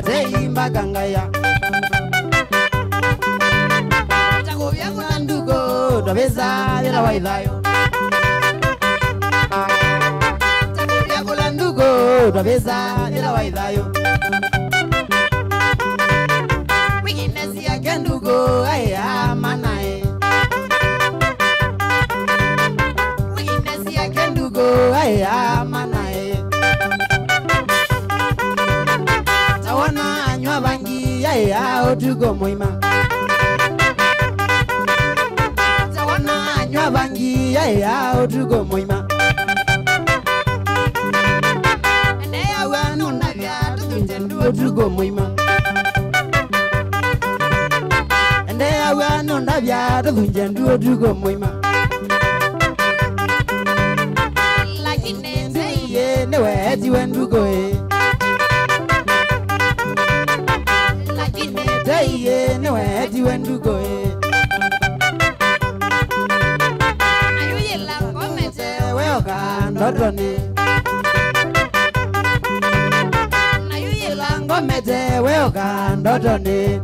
tei mbagangaya Chakubia kuna ndugo Dobeza vila waidhayo Chakubia kuna ndugo Dobeza vila waidhayo Wikinesi ya kendugo Aya manae Wikinesi ya kendugo Aya manae Tawana anywa bangi Aya otugo moima Tawana anywa bangi Aya otugo moima Enea wanu navya Tutunjendu otugo moima Enea wanu navya Tutunjendu otugo moima Lakini Teye newe tiwe ndugo Lakini Teye newe tiwe ndugo Ayuye lango mete Weoka ndotone Ayuye lango mete Weoka ndotone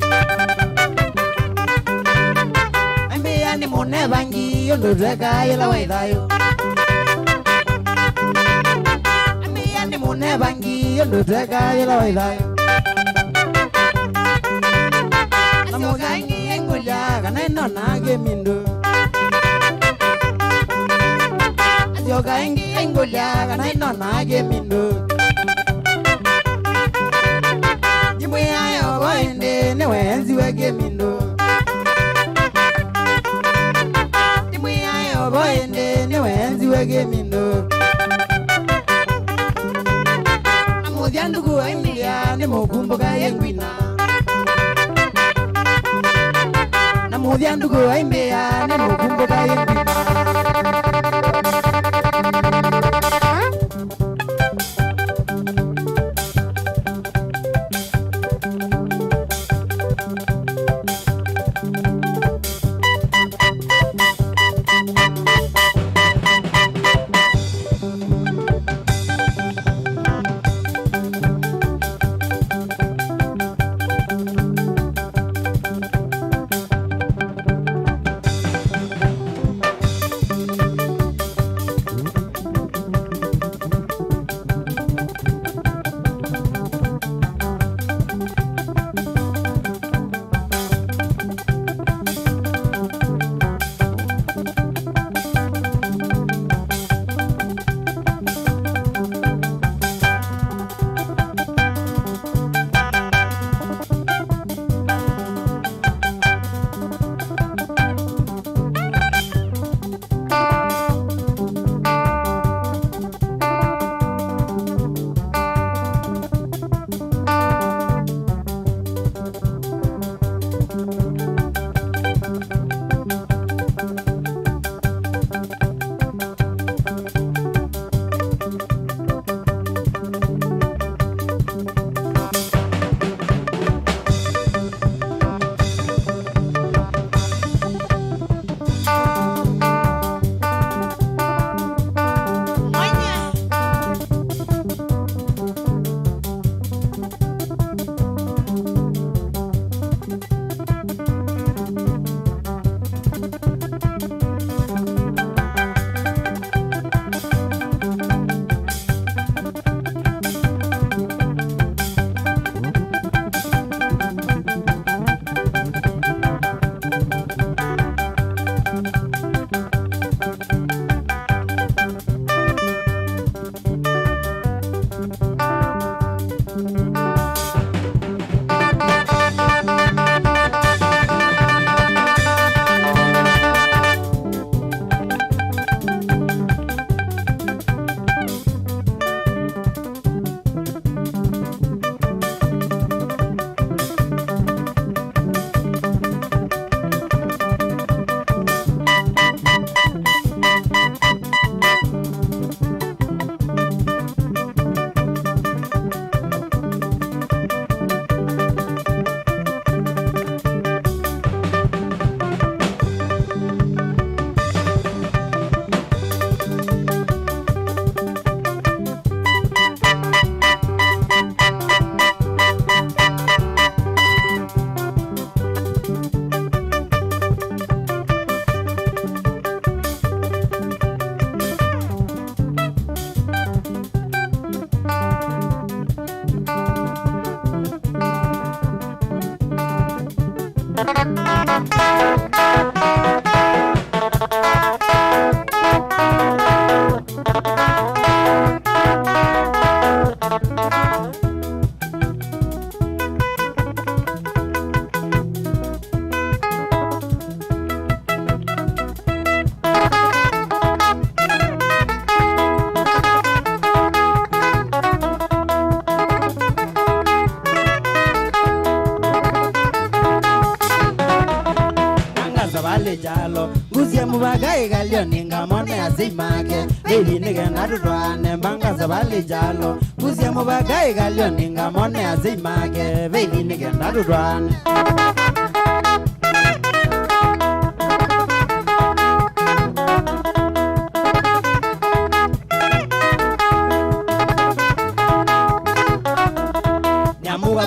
Ambia ni mone bangi Yondoteka yela waidhayo Ambia ni mone bangi Yondoteka yela waidhayo Namugangi engulya Kanaino nage mindu Yogangi engulya Kanaino nage mindu Jimwe ayo boende Newenzi wege mindu Jimwe ayo boende Newenzi wege mindu Namudhia ndugu Emilia Nemukumbuka yengwina Namudhia ndugu Emilia Nemukumbuka yengwina bagai galio ninga mone azimake Baby nige narudwane mbanga zabali jalo Kuzia mo bagai galio ninga mone azimake Baby nige narudwane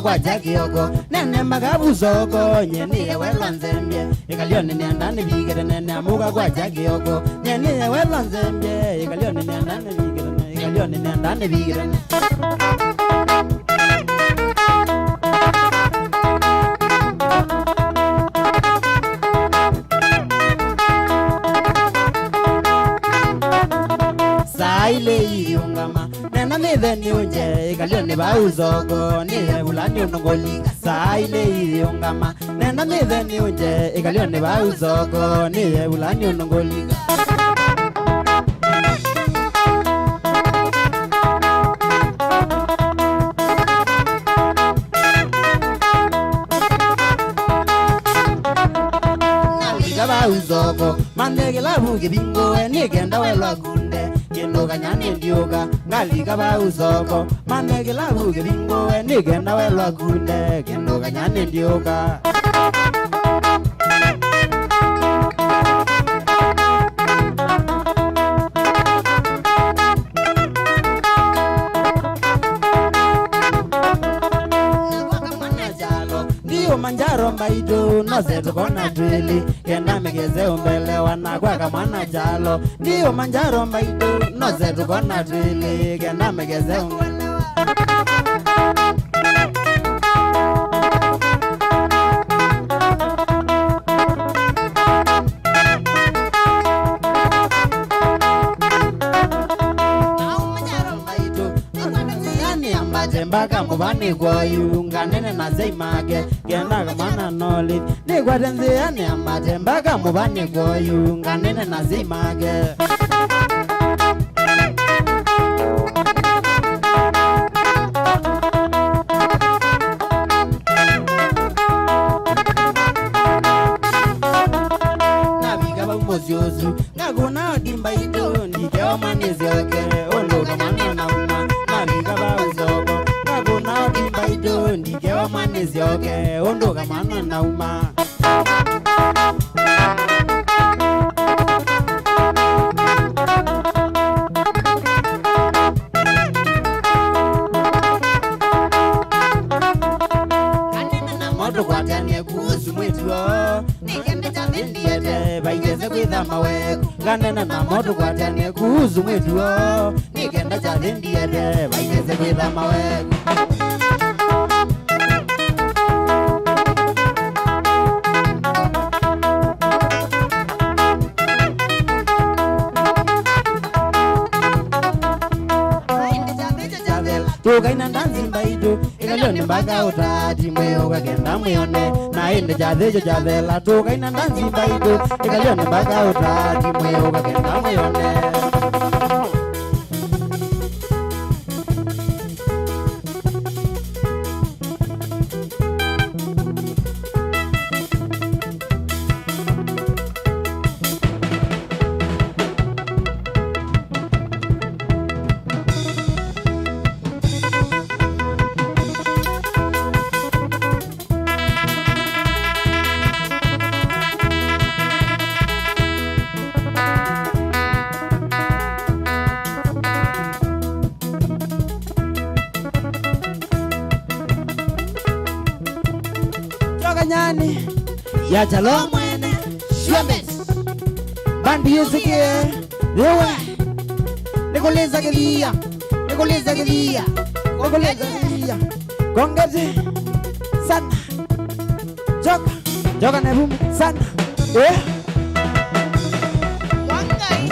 Kwa jaki yoko nene magabu zoko nyeni welo nzembye ikalio nene ndani bigere nene amuga kwa jaki yoko nyeni welo nzembye ikalio nene ndani bigere ikalio nene ndani bigere Saile yungama nena nide niunje ikalio ni bauzoko ni bulani unongoli Saile yungama nena nide niunje ikalio ni bauzoko ni bulani unongoli Uzoko mandege la buge bingo ni genda welo gunde kendo kanyane ndioga ngalika ba uzoko mandege la buge bingo ni genda welo gunde kendo kanyane ndioga Manjaro mbaido nozetu kona twili Kenda megeze umbele wanagwa kamana jalo Ndiyo manjaro mbaido nozetu kona twili Kenda megeze umbele Mbaka mubani kwa yunga nene na zeimage Kenda kamana noli Ni kwa tenziani ambaje Mbaka mubani kwa yunga nene na zeimage Nabigaba umoziozu Naguna dimba ito Ndikewa manizi yoke Olo kamana na uma Nabigaba uzoko Naguna dimba ito Ndikewa manizi yoke Olo kamana na uma Ganena na moto kwa tane kuhusu mwetu Nikenda chadendi yede Baigeze kwitha mawegu Tukaina ndanzi mbaidu Ikalio ni mbaga utati mweo kakenda mweyone Na inde jathejo jathela Tukaina ndanzi mbaidu Ikalio ni mbaga utati mweo kakenda mweyone Nyani ya jalo mwene Shwembes Bandi yusikie Yewe Nikoleza kilia Nikoleza kilia Nikoleza kilia Kongezi Sana Joka Joka nebumi Sana Wangai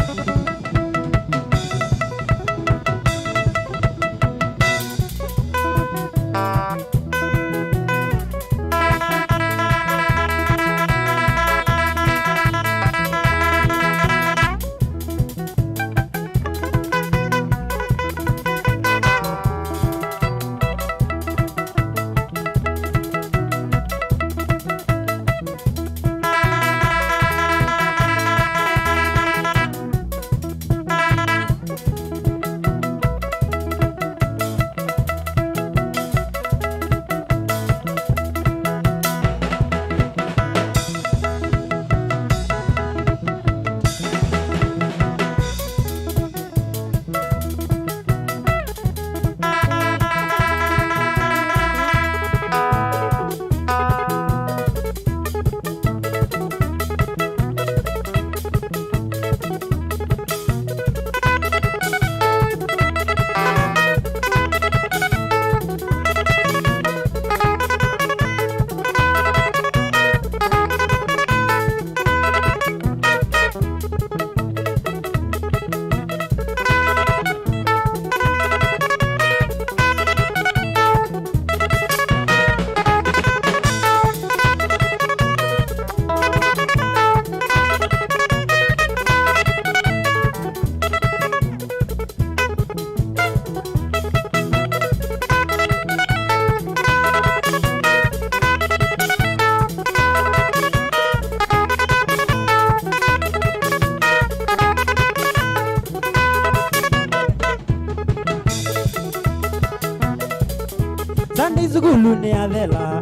zugulu ni adela,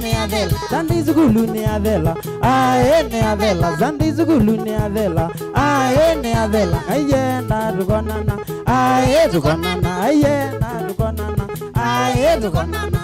ni adela, zandi zugulu ni adela, ni adela, zandi zugulu ni adela, ni adela, aye na dugonana, dugonana, aye na dugonana, dugonana.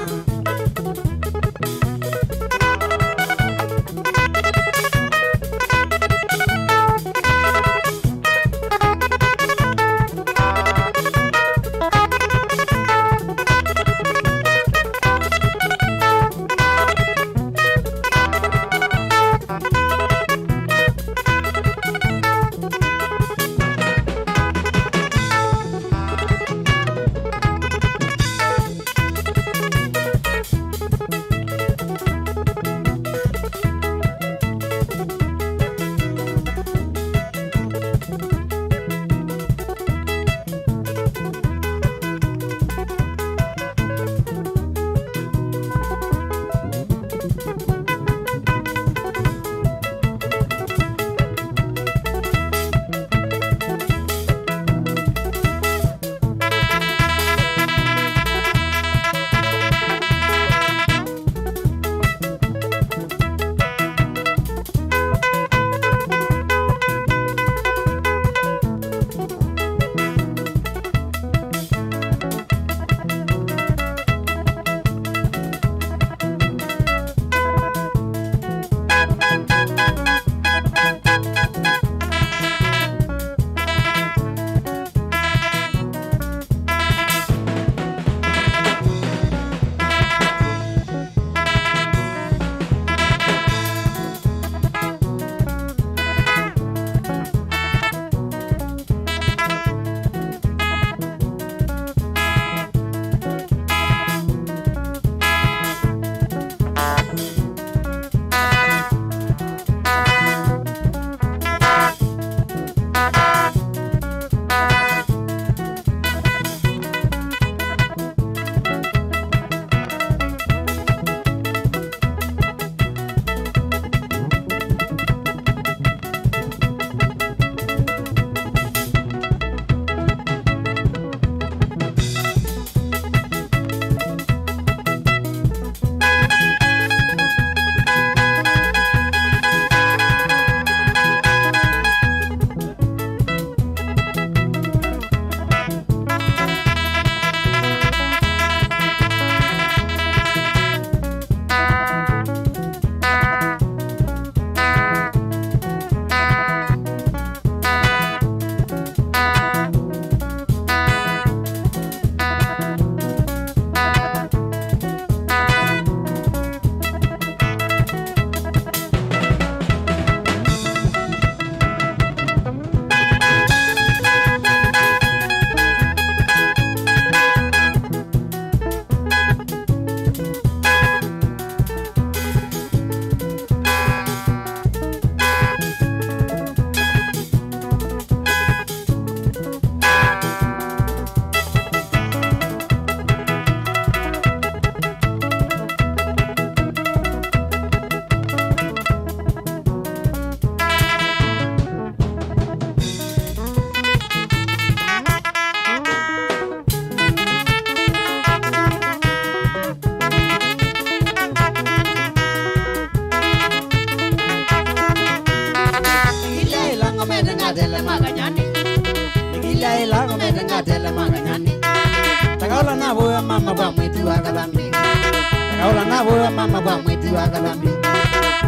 Kaula na boya mama ba mwetu akalambi.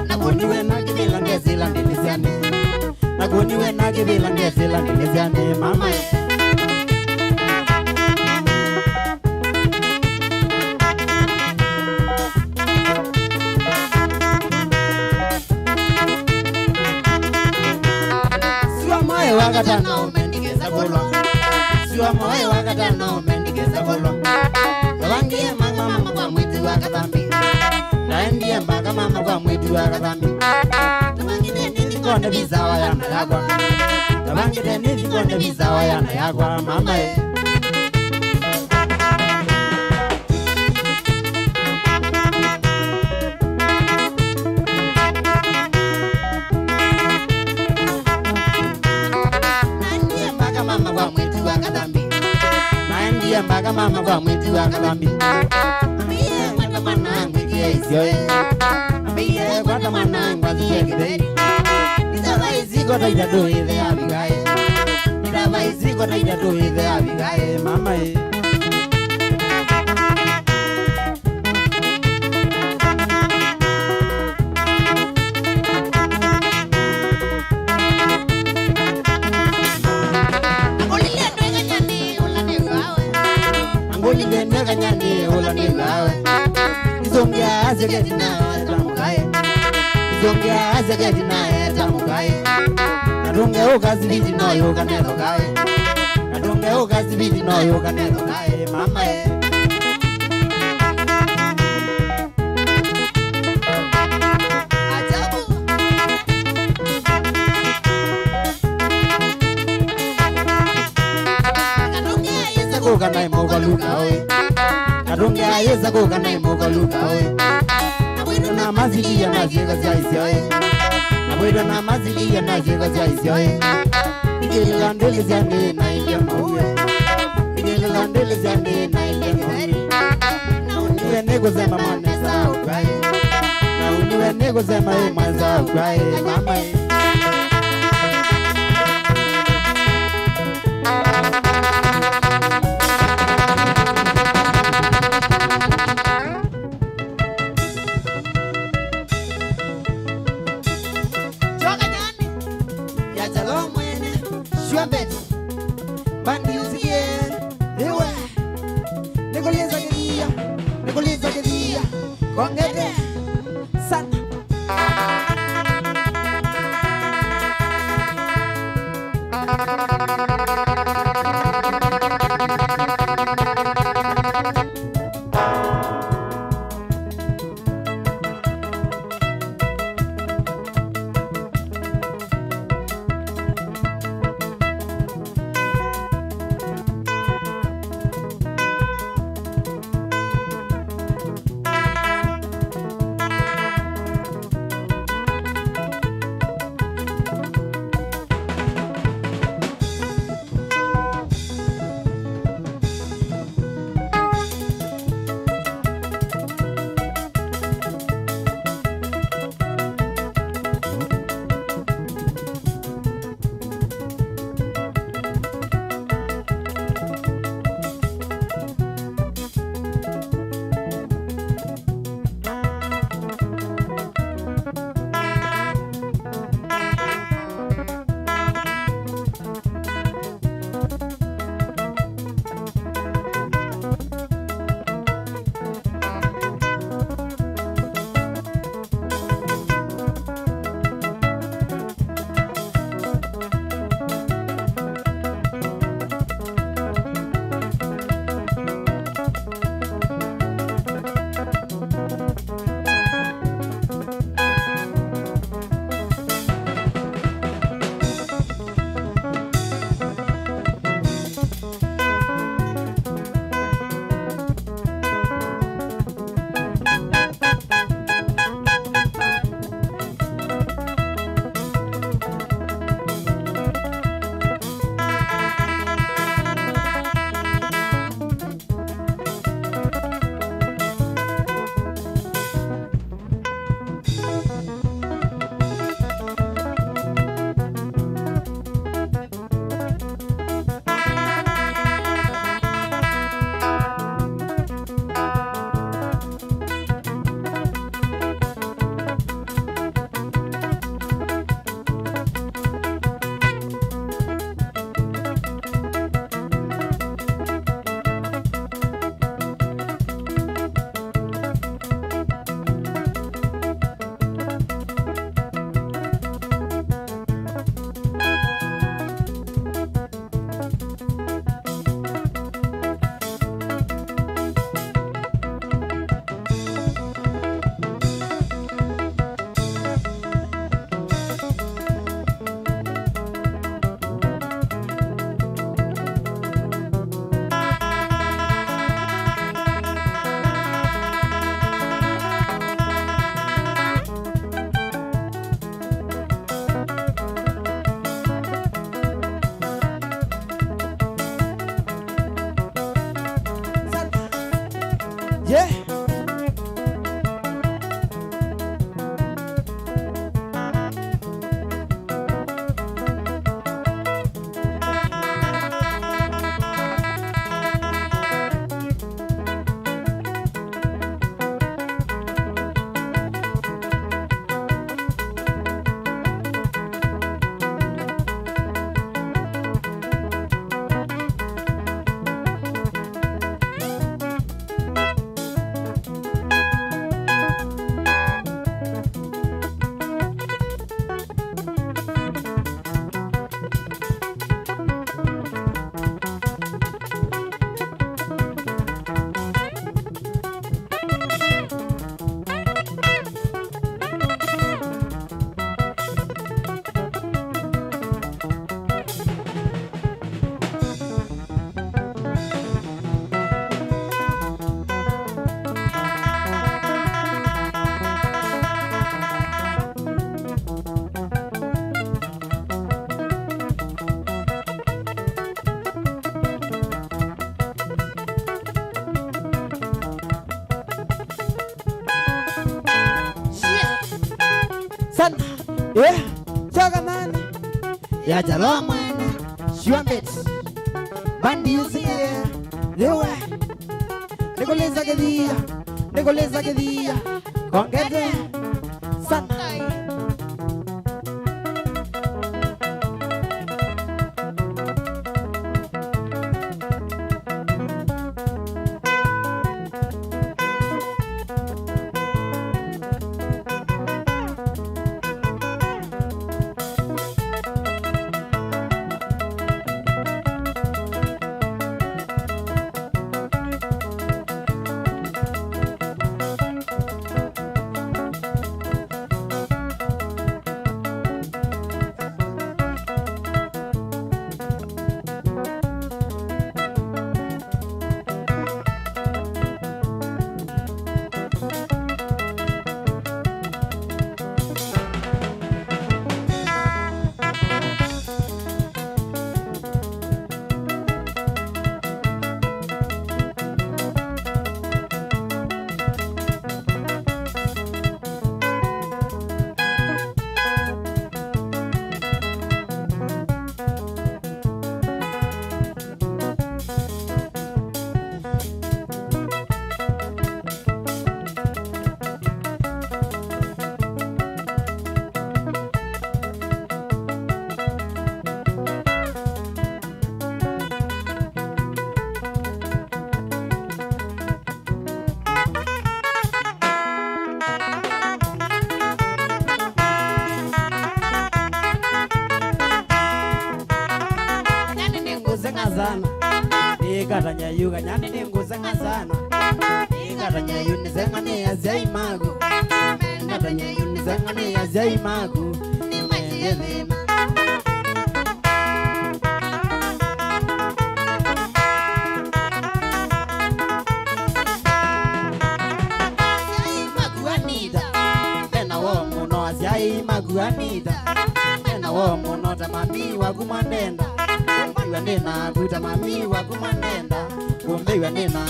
Nagoniwe na kibila ngezila ndilisiane. Nagoniwe na kibila ngezila ndilisiane mama. Siwa moyo wakatana umendigeza bolo. Siwa moyo wakatana umendigeza bolo. Wangie mama kwa mwetu akalambi. Naendie mbaga mama kwa mwetu akalambi. Tabangide nizikonde bizawa yana yagwa. Tabangide nizikonde bizawa yana yagwa mama. Naendie mbaga mama kwa mwetu akalambi. Naendie mbaga mama kwa mwetu akalambi. sioi ambiye kwata mwana ngwazi kideni nitava iziko taita doithe abigae nitava iziko taita doithe abigae mama Kanyani ula nigawe Izongea azegeti na tamukae Izongea azegeti na tamukae Natunge ukazibiti no yoga neto kae Natunge ukazibiti no yoga neto kae mama Ajabu Natunge yeza kuka na imoga luka we Natunge ayeza kuka na imoga luka we Nabwito na mazili ya nazega zaisyoe Nabwito na mazili ya nazega zaisyoe Nigele landele zande na india mauye Nigele landele zande na india mauye Na uniwe nego zema maneza ukae Na uniwe nego zema maneza ukae mama Kongete sana sana choka mani ya jalo mwene shwambet bandi usiye lewe nikoleza kedhia kongete sana Katanya yuga nyani ninguzenga sana katanya yuni zenga ni azai magu katanya yuni zenga ni azai magu ni majele azai magu anida tena wo muno tamami wagumandenda kumbiwa nena kuita mami wagumandenda kumbiwa nena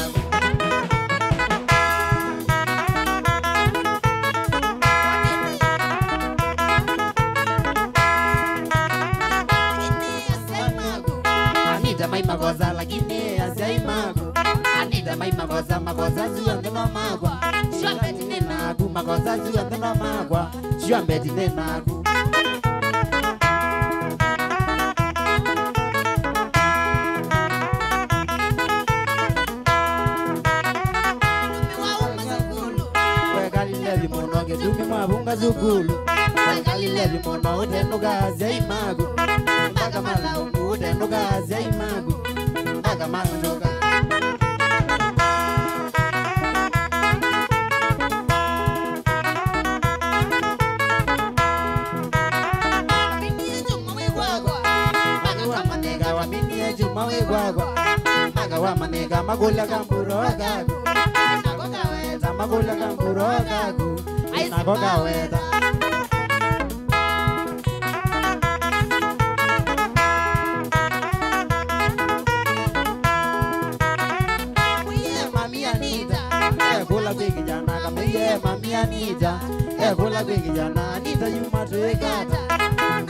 anida mai magoza lakini azai magu anida mai magoza zuwa ndino magwa shambeti nena gu magoza zuwa ndino magwa shambeti nena gu Dumi mwabunga zugulu Kalileli mono utenuga zai magu Mbaga malungu utenuga zai magu Mbaga malunga Minie juma wegwagwa Mbaga wa manega wa minie juma wegwagwa Mbaga wa manega magula kamburo wagagu Nagoga weza magula kamburo wagagu Nagoga weda Mwiye mami Anita Kula kwiki jana kamiye mami Anita Kula kwiki jana Anita yuma tuekata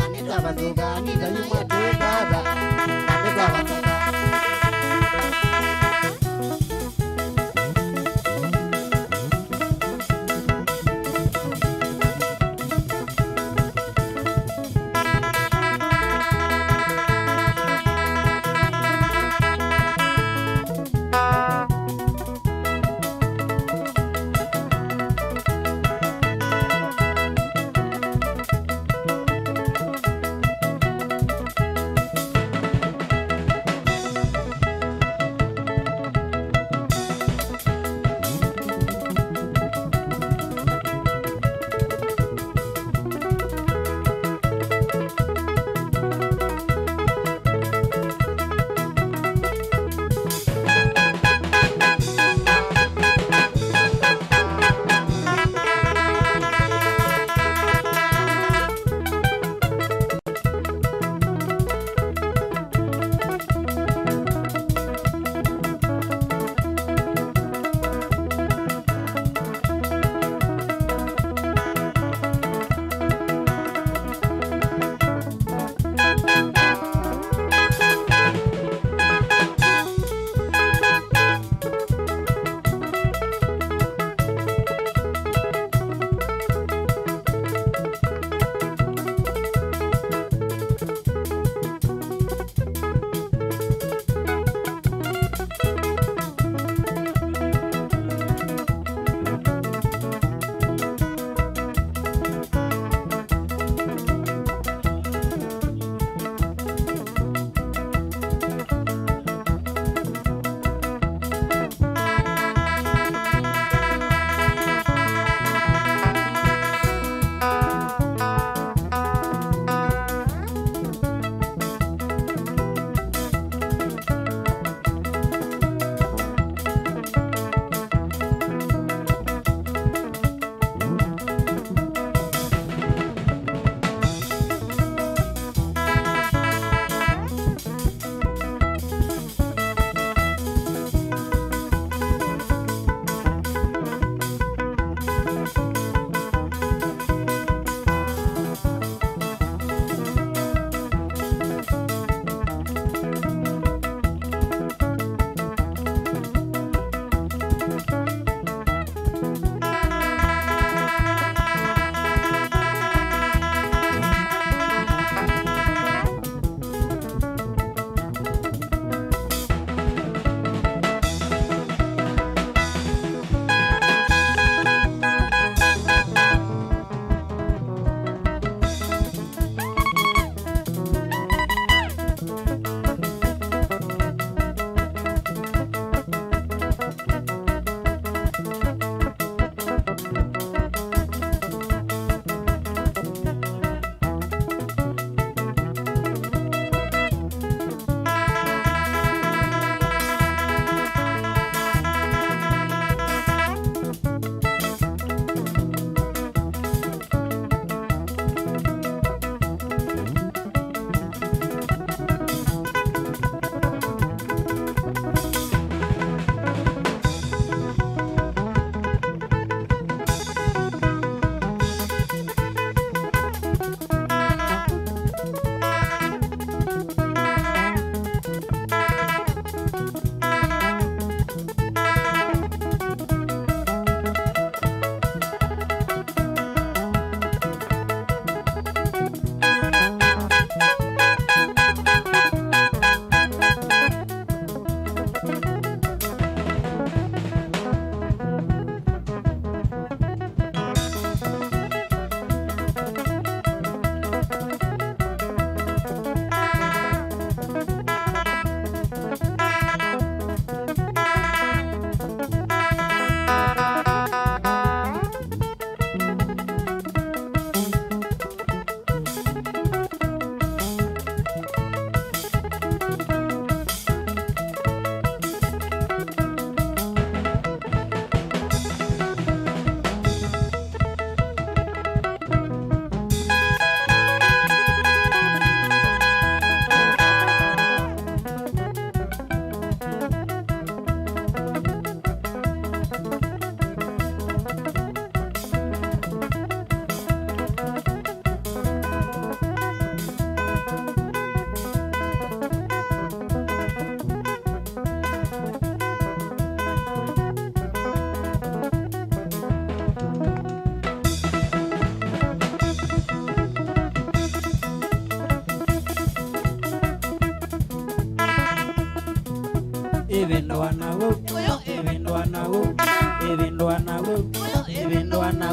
Anita bazuka Anita yuma tuekata Anita bazuka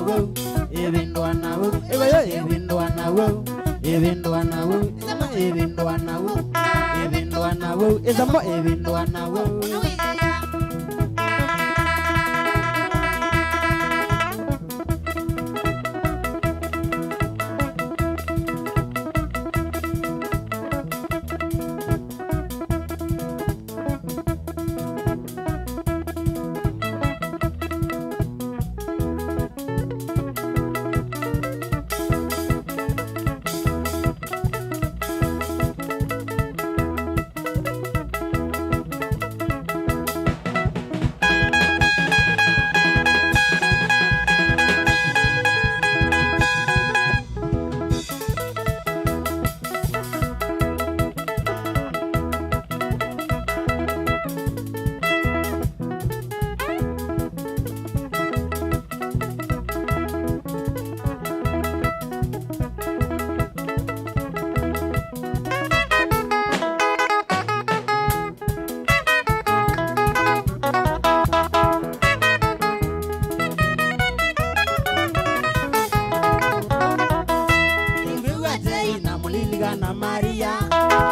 wo ebindu ana wo ebayo ebindu ana wo ebindu ana wo sama ebindu ana wo ebindu ana wo ezamo ebindu ana wo na Maria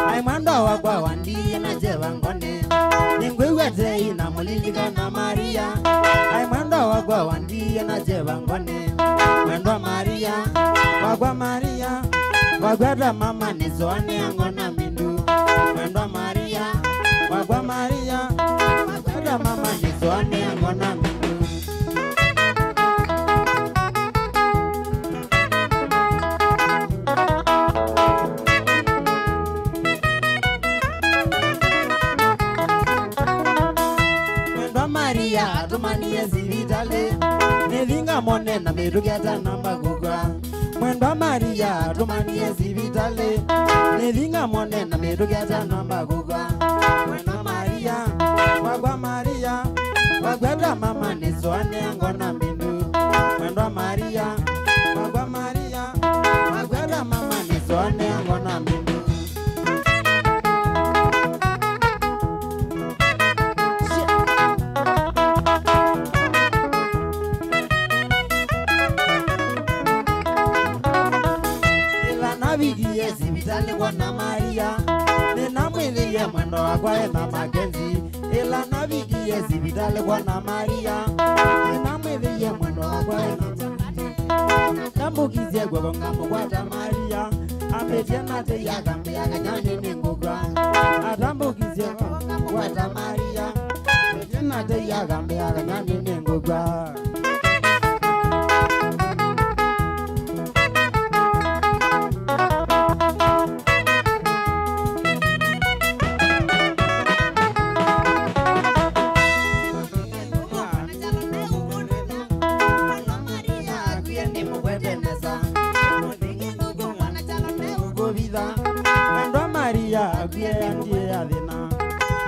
ai mwando wakwa wandie na jevangone ningwewe zei na muliliga na Maria ai mwando wakwa wandie na jevangone mwendo Maria wagwada mama nizoane angona mindu mwendo Maria wagwada mama nizoane angona mindu Maria atumanie zivitale nevinga mone na medugeta namba gugwa mwendo Maria atumanie zivitale nevinga mone na medugeta namba gugwa mwendo Maria wagwada mama nizoane angona mindu mwendo Maria wagwada mama nizoane angona mindu Vigie zivitale kwa na Maria nina mwili ya mwendo wakwa ema magenzi ila na vigie zivitale kwa na Maria nina mwili ya mwendo wakwa ema tambukizie kwa ngambo kwa ta Maria ametia te ya gambe ya kanyani ningugwa atambukizie kwa ta Maria ametia te ya gambe ya kanyani ningugwa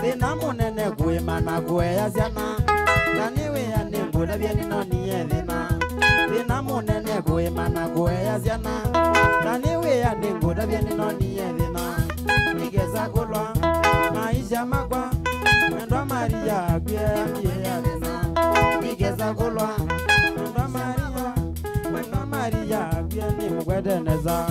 Thina munene kuimana kueya ciana na niwe ya ningura bia nino niye thina munene kuimana kueya ciana na niwe ya ningura bia nino niye thina nigeza kulwa maisha makwa mwendo Maria kueya thina nigeza kulwa mwendo Maria kueya ni mugwedeneza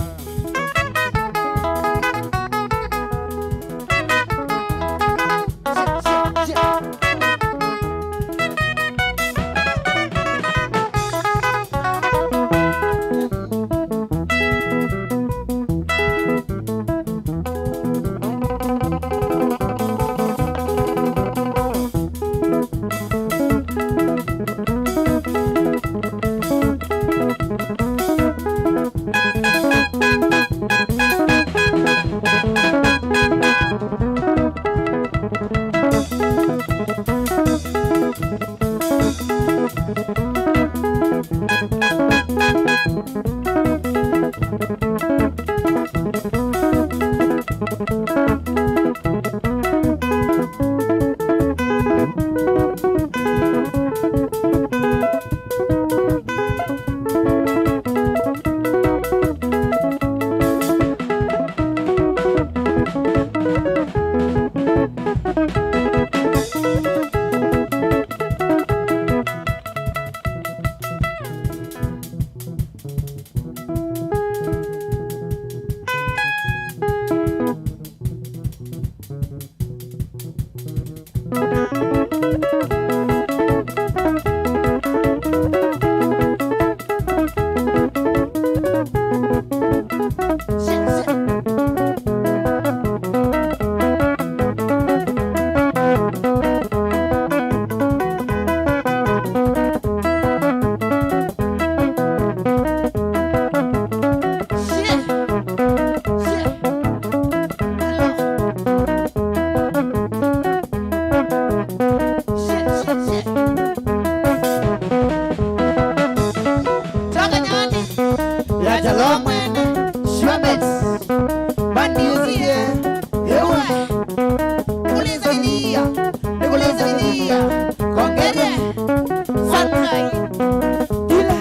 Alo mwene Shwabet Bandiuzie Ewe Kulizania Kulizania Kongere Sankai Ile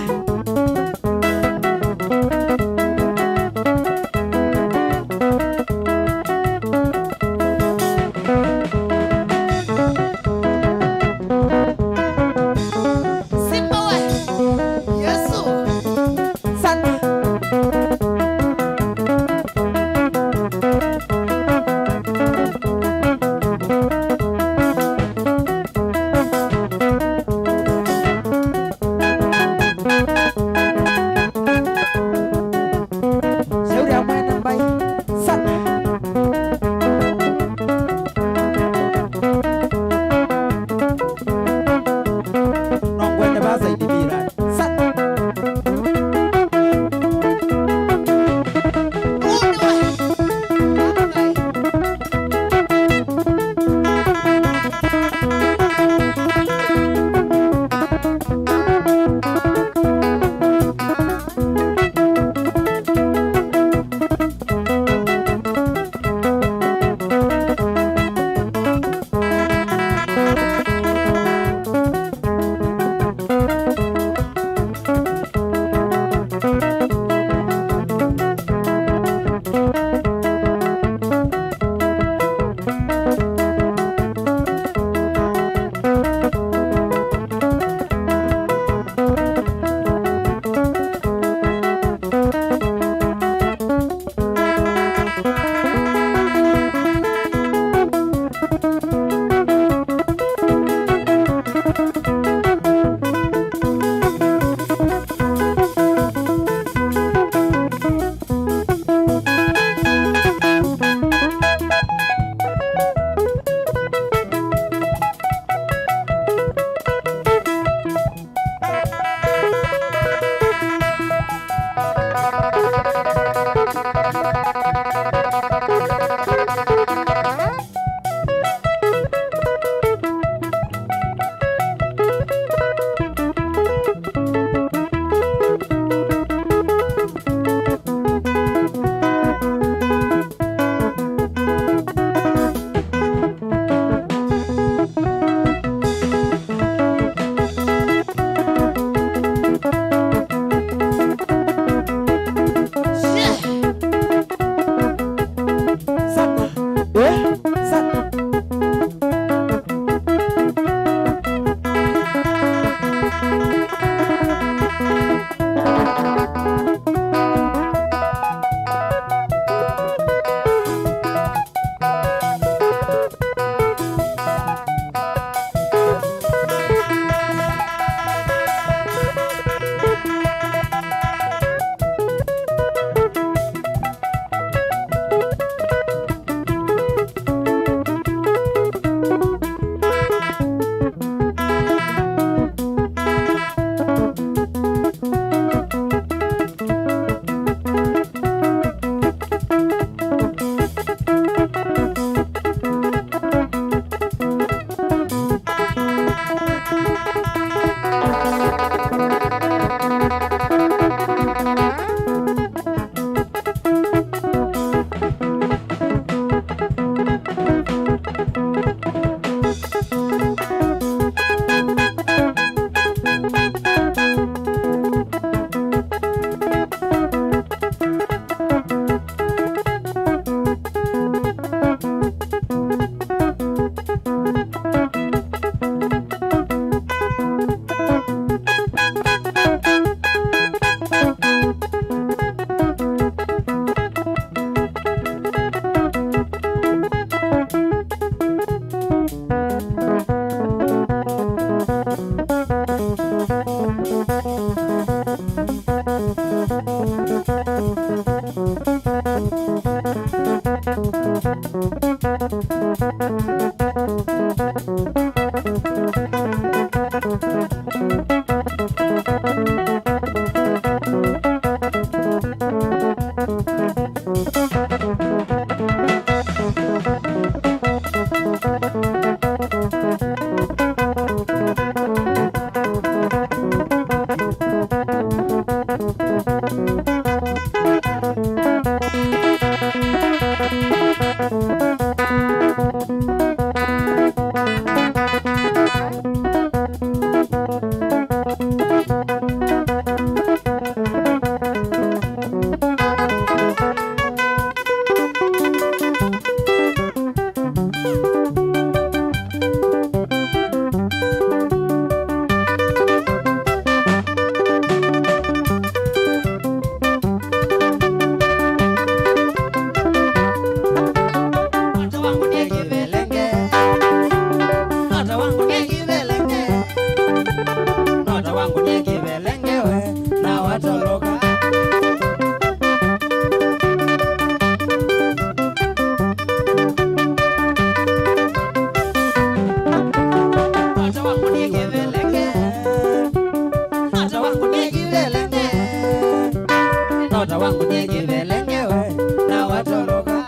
wangu ni kivelengewe na watoroka.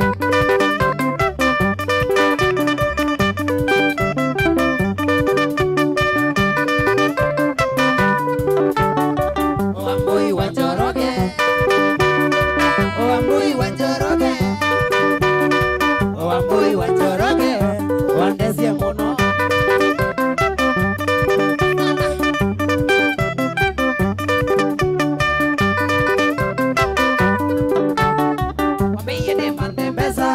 Wambui wanjoroge, wambui wanjoroge, wambui wanjoroge, wandesie muno. Wambie ni mandembeza,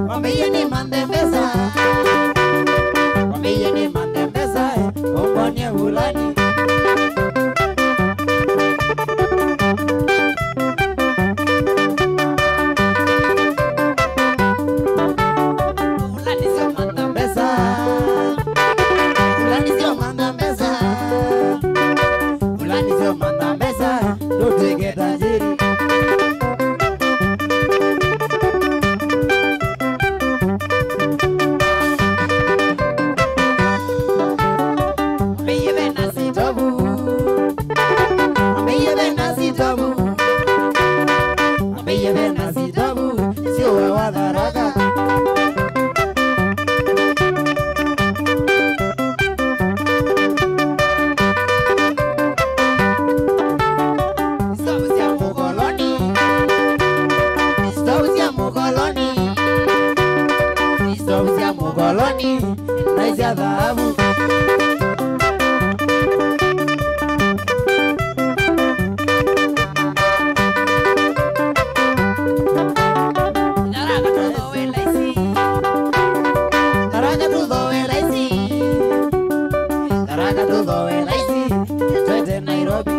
wambie ni mandembeza, wambie ni mandembeza, umbonye ulani. Mugoloni, naizia dhahabu. Taraga tudo elaisi, twende Nairobi.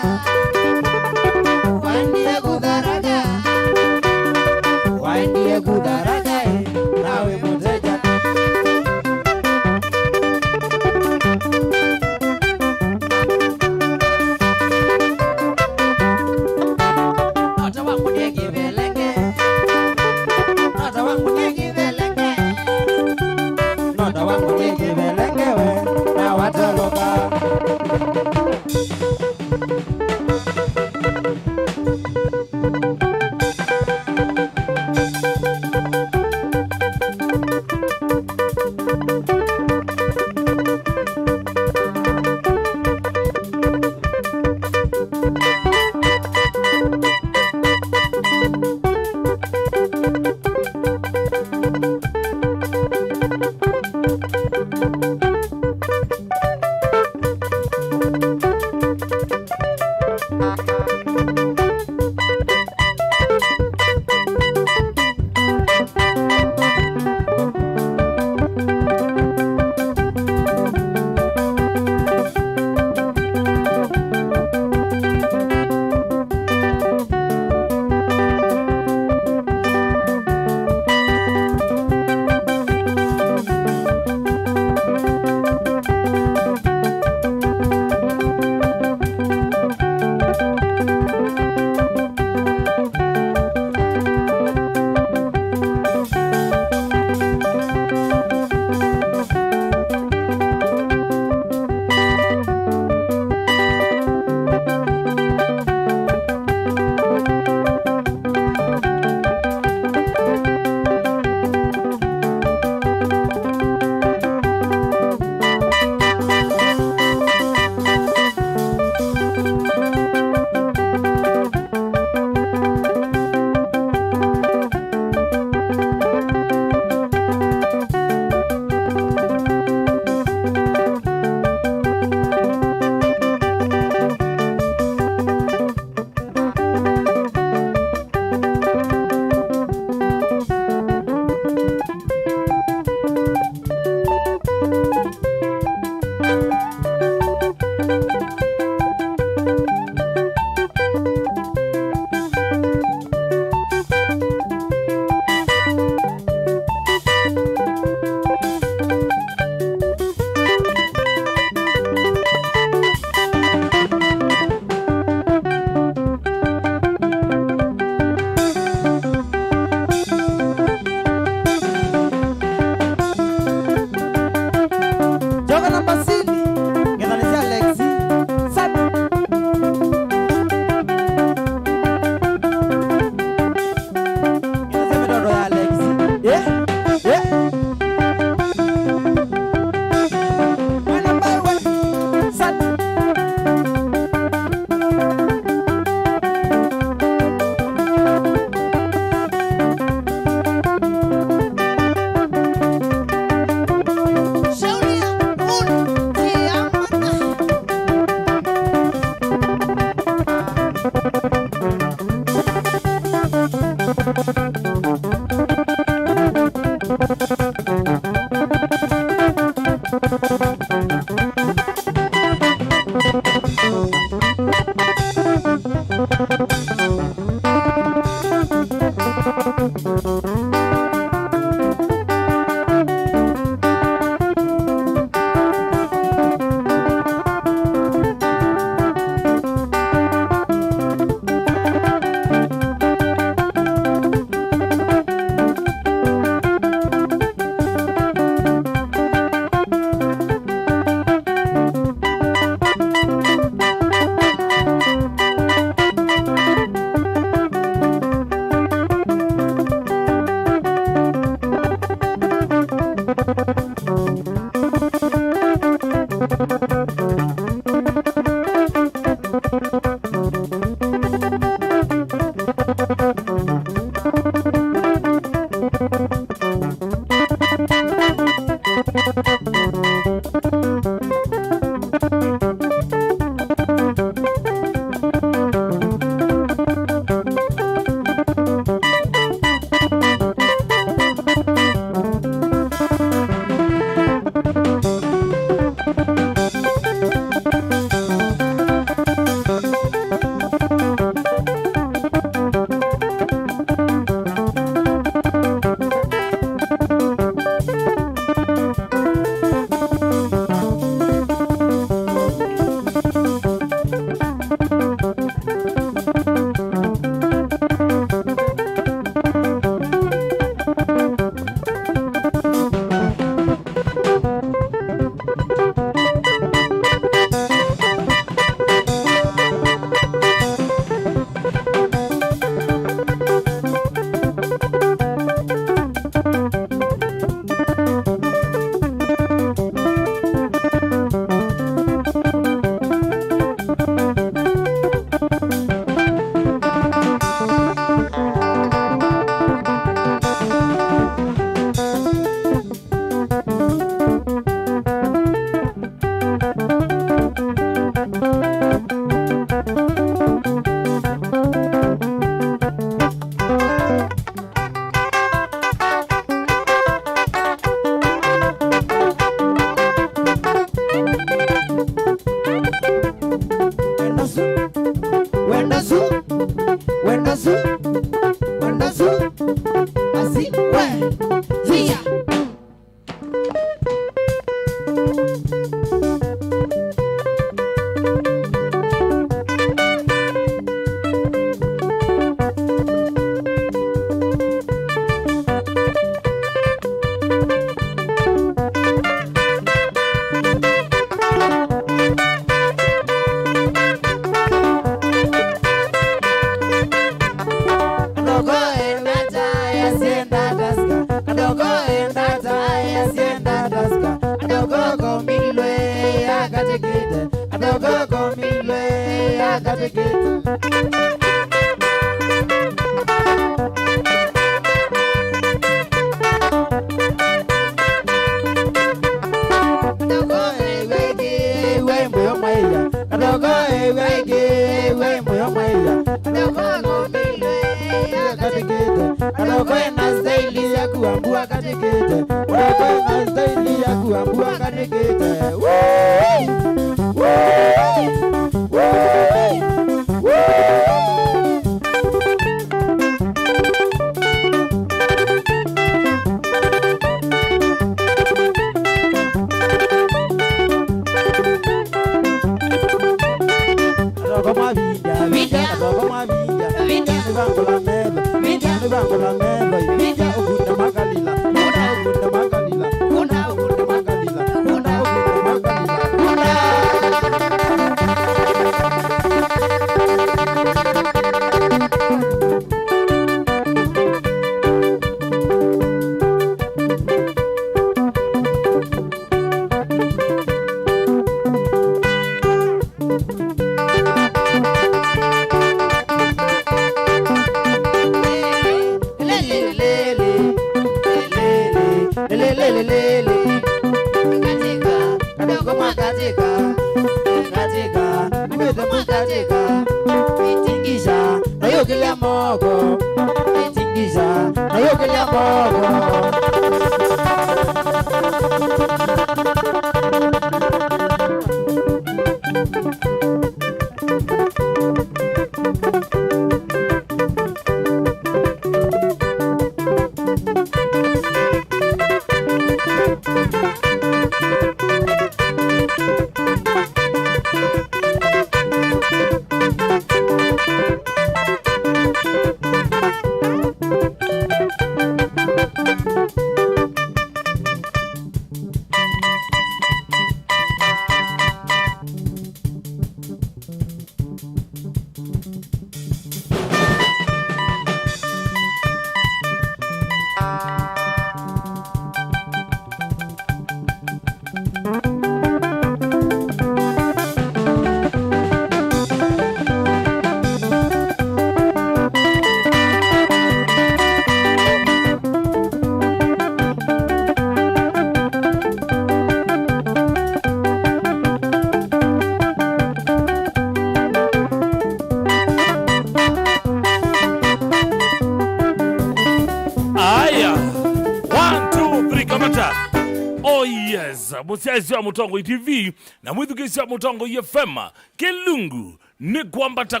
Musiazi wa Mutongo TV na mwithukisi wa Mutongo FM Kilungu ni kwambata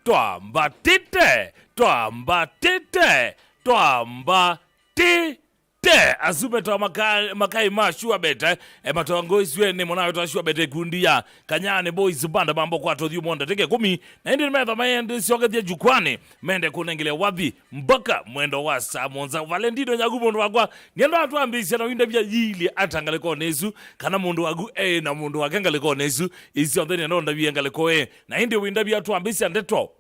twambatite azume twa makai mashua bete matongo iswe ni mwana wetu ashua bete kundi ya Kanyane Boys banda mambo kwa todhi umonda teke 10 na hindi nimetha mayende siogethia jukwani mende kunengile wathi mpaka mwendo wa saa monza Valentino nyagu mundu wakwa niendo watu ambisi na winda vya yili atangaliko nesu kana mundu wagu na mundu wakengaliko nesu isi ondheni anonda vya ngaliko na hindi winda vya watu ambisi andeto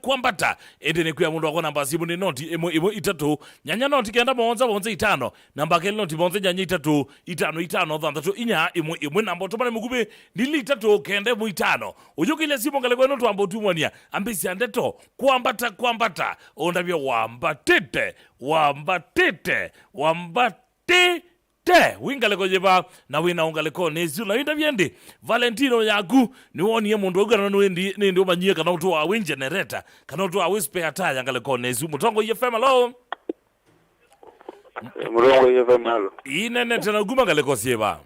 kwambata ende ni kuya mundu wakwa namba simu ni noti imo itatu nyanya noti kenda monza itano namba kele noti monza nyanya itano dhandatu inya imwe namba otomane mugube nili itatu kende mu itano ujukile simu ngaliko notu ambo tumwania ambisi andeto kwambata onda vya wambatite wingaleko jeba na wina ungaleko nezu na winda vyendi Valentino yaku ni woni ye mundu ogana no ndi ndi omanyie kana utu wa wind generator kana utu wa whisper ataya ngaleko nezu Mutongo ye femalo Murongo ye femalo inene tena guma ngaleko sieba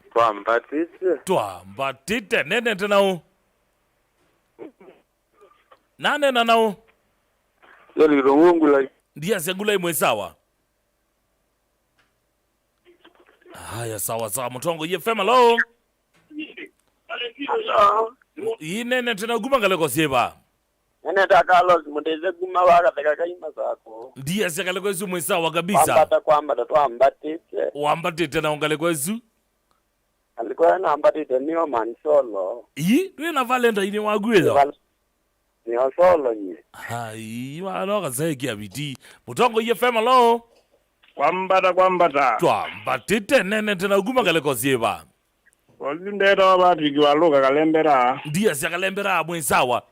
twambatite nene tena u nane na nao Yali rongula ndia segula imwe sawa. Haya sawa Mutongo ye femalo inene tena guma ngaleko sieba Nene Carlos muteze guma waka teka kaima sako ndia segaleko isu mwe sawa kabisa kwambata twambatite Wambatite na ungale kwezu. Alikuwa na ambatite niyo mansolo. Yi, tuwe na Valentine wagwezo. Niyo solo nye. Hai, wano kazeki abiti. Mutongo FM alo. Kwambata. Twambatite nene tena uguma kale kosieba. Olindera abati kiwaluka kalembera. Ndiye siyakalembera mwensawa.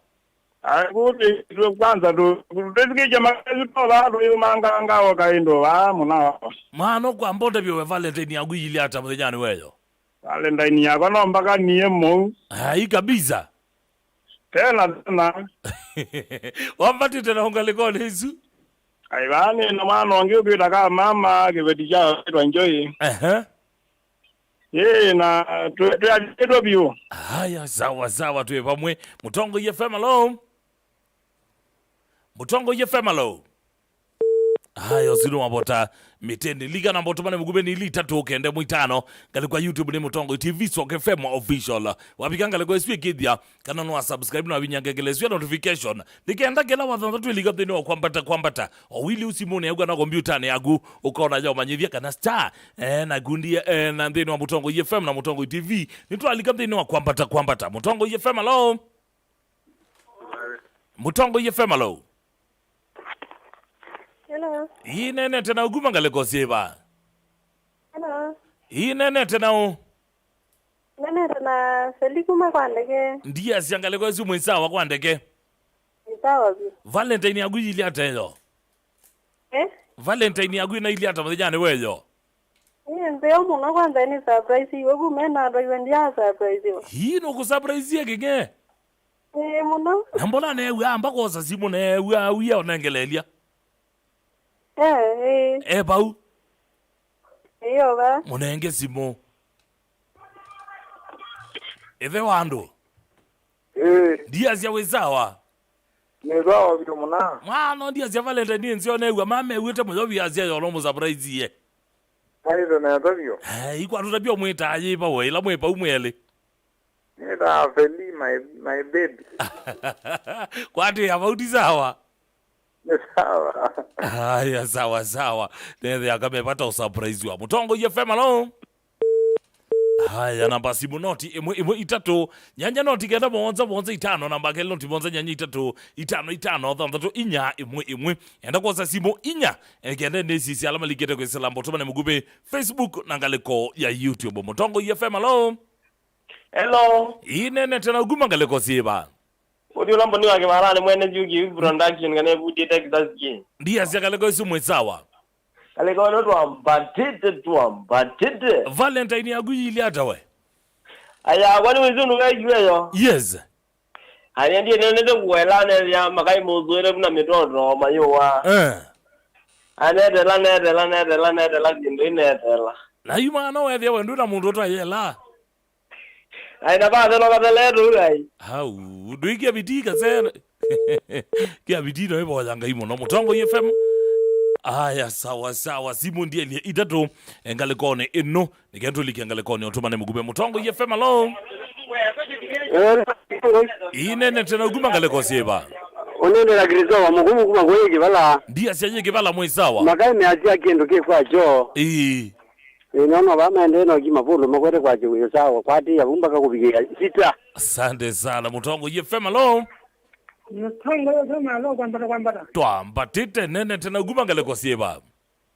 Kuti kwanza tutikije makazi tola yumanga wakaindo muna. Mano kwa mbonde byo Valentine agwili hata mwenyani weyo. Valentine yako no mpaka niye mo. Hai kabisa. Tena. Wambatite na ungale kwa Yesu. Aibani na mano wangiyo kama mama kibetija enjoy. Na tuya biyo. Haya sawa tuwe pamwe. Mutongo FM alo. Mutongo FM alo. Haya zino mabota miteni liga na mboto mane mugube ni lita tokende mwitano kali kwa YouTube ni Mutongo TV Soke FM official wapikanga le kwa SW Kidia kana no subscribe na binyangegele sio notification likenda kela wathanza tu liga thini wa kwambata owili usimone yagu na computer ne yagu ukaona jao manyivia kana star na gundi na thini wa Mutongo FM na Mutongo TV ni tu liga thini wa kwambata Mutongo FM alo. Mutongo FM alo. Hello. Hii nene tena uguma ngale kosieba. Hello. Hii nene tena u. Nene tena selikuma kwa ndege. Ndiye asiangale kwa simu isawa kwa ndege. Isawa bi. Valentine yagu ili hata hiyo. Valentine yagu ina ili hata mzejane weyo. Ndio muna kwanza ni surprise iwe kumena ndo iwe ndia surprise iwe. Hii no kusurprise ye genge. Muna. Nambola ne we amba ko sa simu ne we onengelelia. Bau. Iyo ba. Munenge simu. Eve wando. Dia zia wezawa. Nezawa vitu muna. Mwana dia zia Valentine nzio ne we mame wete moyo bia zia yo no surprise ye. Hayo na yatavyo. Ikwa tutabia mwita aje pa we la mwepa umwele. Nita feli my baby. Kwati abauti sawa. Sawa. Haya sawa. Nende akamepata surprise wa Mutongo FM alo. Haya namba simu noti imwe itatu nyanya noti kenda bonza itano namba kele noti bonza nyanya itatu itano thanthatu inya imwe enda kwa simu inya kende nesisi alama likete kwa salambo tobane mugube Facebook na ngaleko ya YouTube Mutongo FM alo. Hello. Inene tena uguma ngaleko siba. Odi ulambo ni wake marane mwene juki production kane budi Texas ki. Ndiye asiakale kwa simu sawa. Kale kwa ndo ambatite. Valentine yagu ili hata we. Aya kwani wizundu kai kiweyo. Yes. Ani ndiye nende kuelane ya makai muzwele kuna mitoto mayowa. Anedela jindo inedela. Na yuma no we we nduna mundu to ayela. Aina ba de lo badeleru gai. Hau, duikia bitika sana. Kia bitino ebo yanga imo no Mutongo FM. Aya sawa simu ndiye ni itatu engale kone ino nikento likengale kone otumane mugube Mutongo FM alo. Inene tena uguma ngale kosieba. Onene la grizo mugumu kuma kwege bala. Ndiye siaje kibala mwisawa. Makai me atia kendo ke kwa jo. Nono bamende no kimapulu makwete kwa jo sawa kwati ya bumba kakubigia sita. Asante sana Mutongo FM alo. Mutongo FM alo kwambata. Twambatite nene tena uguma ngale kosieba.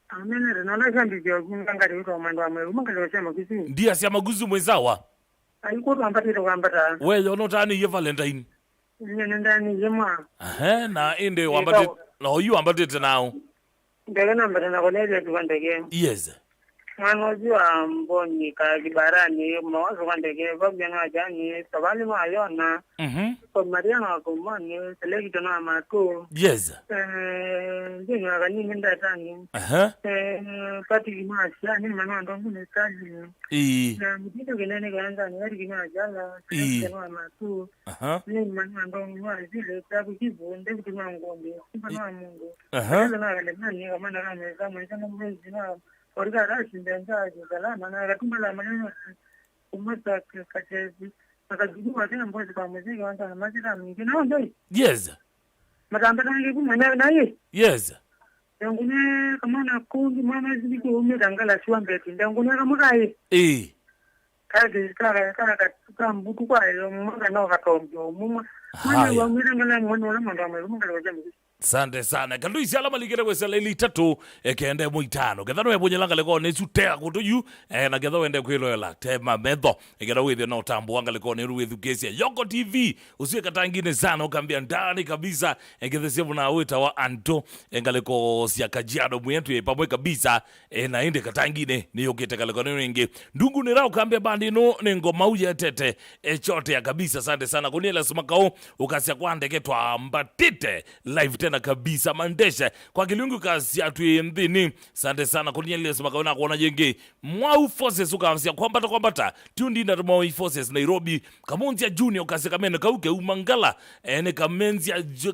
Amene rena kandi je ngangari uto mando amwe umangale sema kisi. Ndiye siya maguzu mwisawa. Ayiko twambatite kwambata. Weyo no tani ye Valentine. Nene ndani yema. Na inde wambatite no you wambatite now. Ndege namba tena kolele tuandege. Yes. Manojua mboni ka kibarani mawazo kwandege babjana jani tabali mayona kwa Mariana kumani seleki tona matu. Yes. Ndio ngani nenda tani. Pati kimasha ni maneno ndo ngune kazi. Na mtindo kelene kaanza ni hadi kimajala tona matu. Ni maneno ndo ngwa zile tabu kivu ndio kutumia ngombe. Sipana Mungu. Na wale nani kama na kama mwezi na orga rashi ndenza salama na katumala maneno kumata kachezi akajua tena mbozi kwa muziki wanda na mazira mingi na ndio yes matamba ngi kumana na yeye yes Ndangune kama na kundi mama ziko umedangala siwambeti ndangune kama kai kazi kaka mbuku kwa mwana na wakatombo mumwa mwana wa mwira ngala mwana mwana mwana wa jamii. Sante sana kandu isi alama ligere kwesela ili tatu kende muitano kethano ebonyelanga leko ne sutea kutuyu na ketho wende kwiloela tema metho ketho withio no tambuanga leko ne ruwethu kesia Yoko TV usiwe katangine sana ukambia ndani kabisa ketho sievu na wita wa Anto ngaleko sia Kajiado mwetu pamwe kabisa na inde katangine ni yokete kaleko ne wengi ndungu ni rao kambia bandi no ne ngoma uye tete chote ya kabisa. Sante sana kuniela sumakao ukasia kwande ketwa mbatite live tena kabisa mandesha kwa kilungu kasi atuye mdini. Sante sana kunyele sumakaona kuona jenge Mwau Forces ukamsia kwambata tundi na Mwau Forces Nairobi Kamonzia Junior kasi kamene kauke umangala ene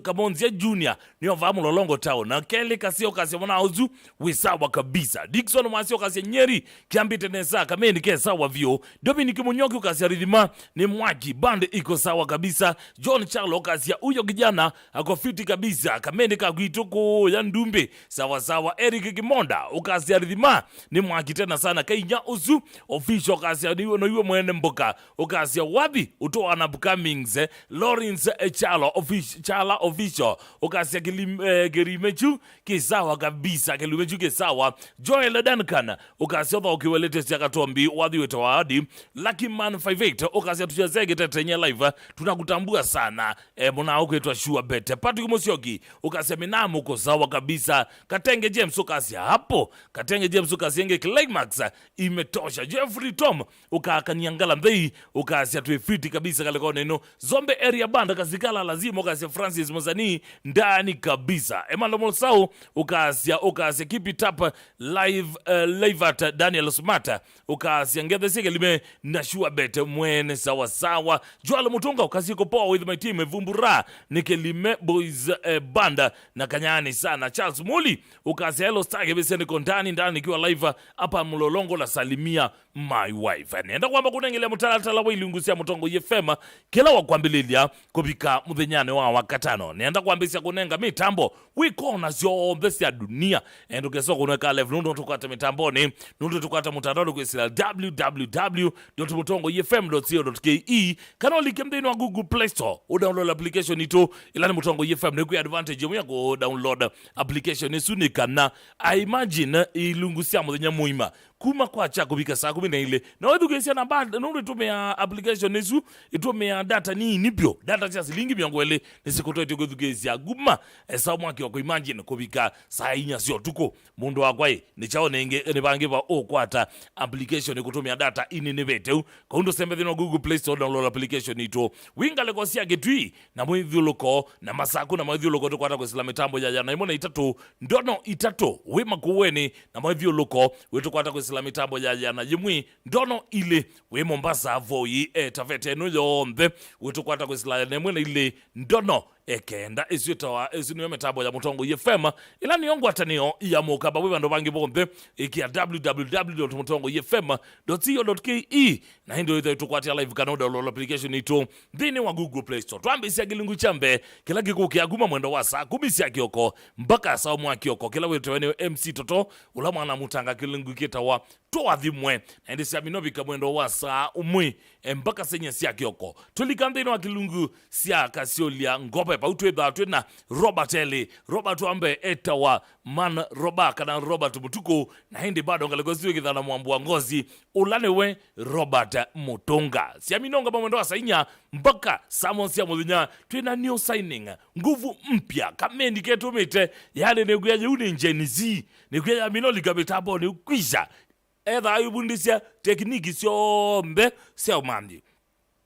Kamonzia Junior ni ovamu lolongo town na kele kasi okasi mwana ozu wisawa kabisa Dickson mwasi okasi Nyeri kiambite nesa kamene ke sawa vio Dominic Munyoki okasi Ridhima ni mwaki bande iko sawa kabisa John Charlo okasi uyo kijana akofiti kabisa kamene kakuituko ya ndumbe sawa Eric Kimonda ukasi Ridhima ni mwaki tena sana Kenya Uzu official kasi no iwe mwene mboka ukasi wabi utoa na Bukamings Lawrence Chala official ukasi Gerimechu kisawa kabisa Gerimechu kisawa Joel Duncan ukasi otho ukiwelete siakatombi wadhi wetu waadi Lucky Man 58 ukasi atuchazege tetenye live tunakutambua sana muna uko etwa Sure Bet Patrick Musyoki ukasi Minamu uko sawa kabisa Katenge James ukasi hapo Katenge James ukasi enge Climax imetosha Jeffrey Tom ukakanyangala mdhei ukasi atuefiti kabisa kaleko neno Zombe area banda kazikala lazima ukasi Francis Mozani ndani kabisa Emmanuel Mosau ukasi keep it up live at Daniel Smata ukasi ngedhe sige lime na Sure Bet mwene sawa Joel Mutunga ukasi kupoa with my team Vumbura nikelime boys banda na kanyani sana Charles Muli ukasi hello stage beseni kondani ndani kiwa live hapa Mlolongo la salimia my wife nenda kwamba kunengele mutalatala wa ilungusia Mutongo yefema kila wakwambililia kubika mudhenyane wa wakatano nenda kwambisia kunenga mitambo wikona zyo mbesi ya dunia endo keso kunweka live nundo tukata mitamboni nundo tukata mutandao kwesila www.mutongoyefm.co.ke kanolike mdeni wa Google Play Store udownload application ito ilani Mutongo yefm ni kuya advantage ya ku download application isunikana I imagine ilungusia mudhenya muima kuma kwa chako bika saa 12 na wewe ukisia na bad nuru tumia application nesu itumia data ni nibyo data cha silingi byongwele nisikotoe tukuzugezia guma saa mwaki wako imagine kubika saa inya sio tuko mundu wakwae ni chao nenge ne bangiba kwata application kutumia data ini nebete kwa ndo sembe dhino Google Play Store download application ito winga lekosia getui na mwidhi loko na masaku na mwidhi loko tukwata kwa sila mitambo ya jana imona itatu ndono itatu wema kuweni na mwidhi loko wetu kwata kwa sila mitambo ya jana jimwi ndono ile we Mombasa Voi tafete no yombe wetu kwata kwa sila nemwena ile ndono ekenda isitawa isiniwe mitambo ya Mutongo yefema ila niongo atanio ya mukaba we bando bangi bombe ikia www.mutongoyefm.co.ke na ndio ile tukwatia live kanoda lo application ito ndini wa Google Play Store twambisia gilungu chambe kila gikuki aguma mwendo wa saa 10 kioko mpaka saa mwa kioko kila wetu wene MC Toto ulama na mutanga gilungu kitawa toa dhimwe na ndisi aminobika mwendo wa saa umwi mpaka senye siya kioko tulikandino wa gilungu siya kasiolia ngope pa utweba twena Robert wambe etawa man Robaka na Robert Mutuko na hindi bado ngalegoziwe kithana mwambu ngozi ulanewe Robert Mutonga siaminonga mwendo wa sainya mpaka Samon siya mudhinya twena new signing nguvu mpya kamendi ketu mite yale neguyaje uninjenizi neguyaje minoli gabetabo ni ukwisha edha ayubundisia tekniki siombe siya umandi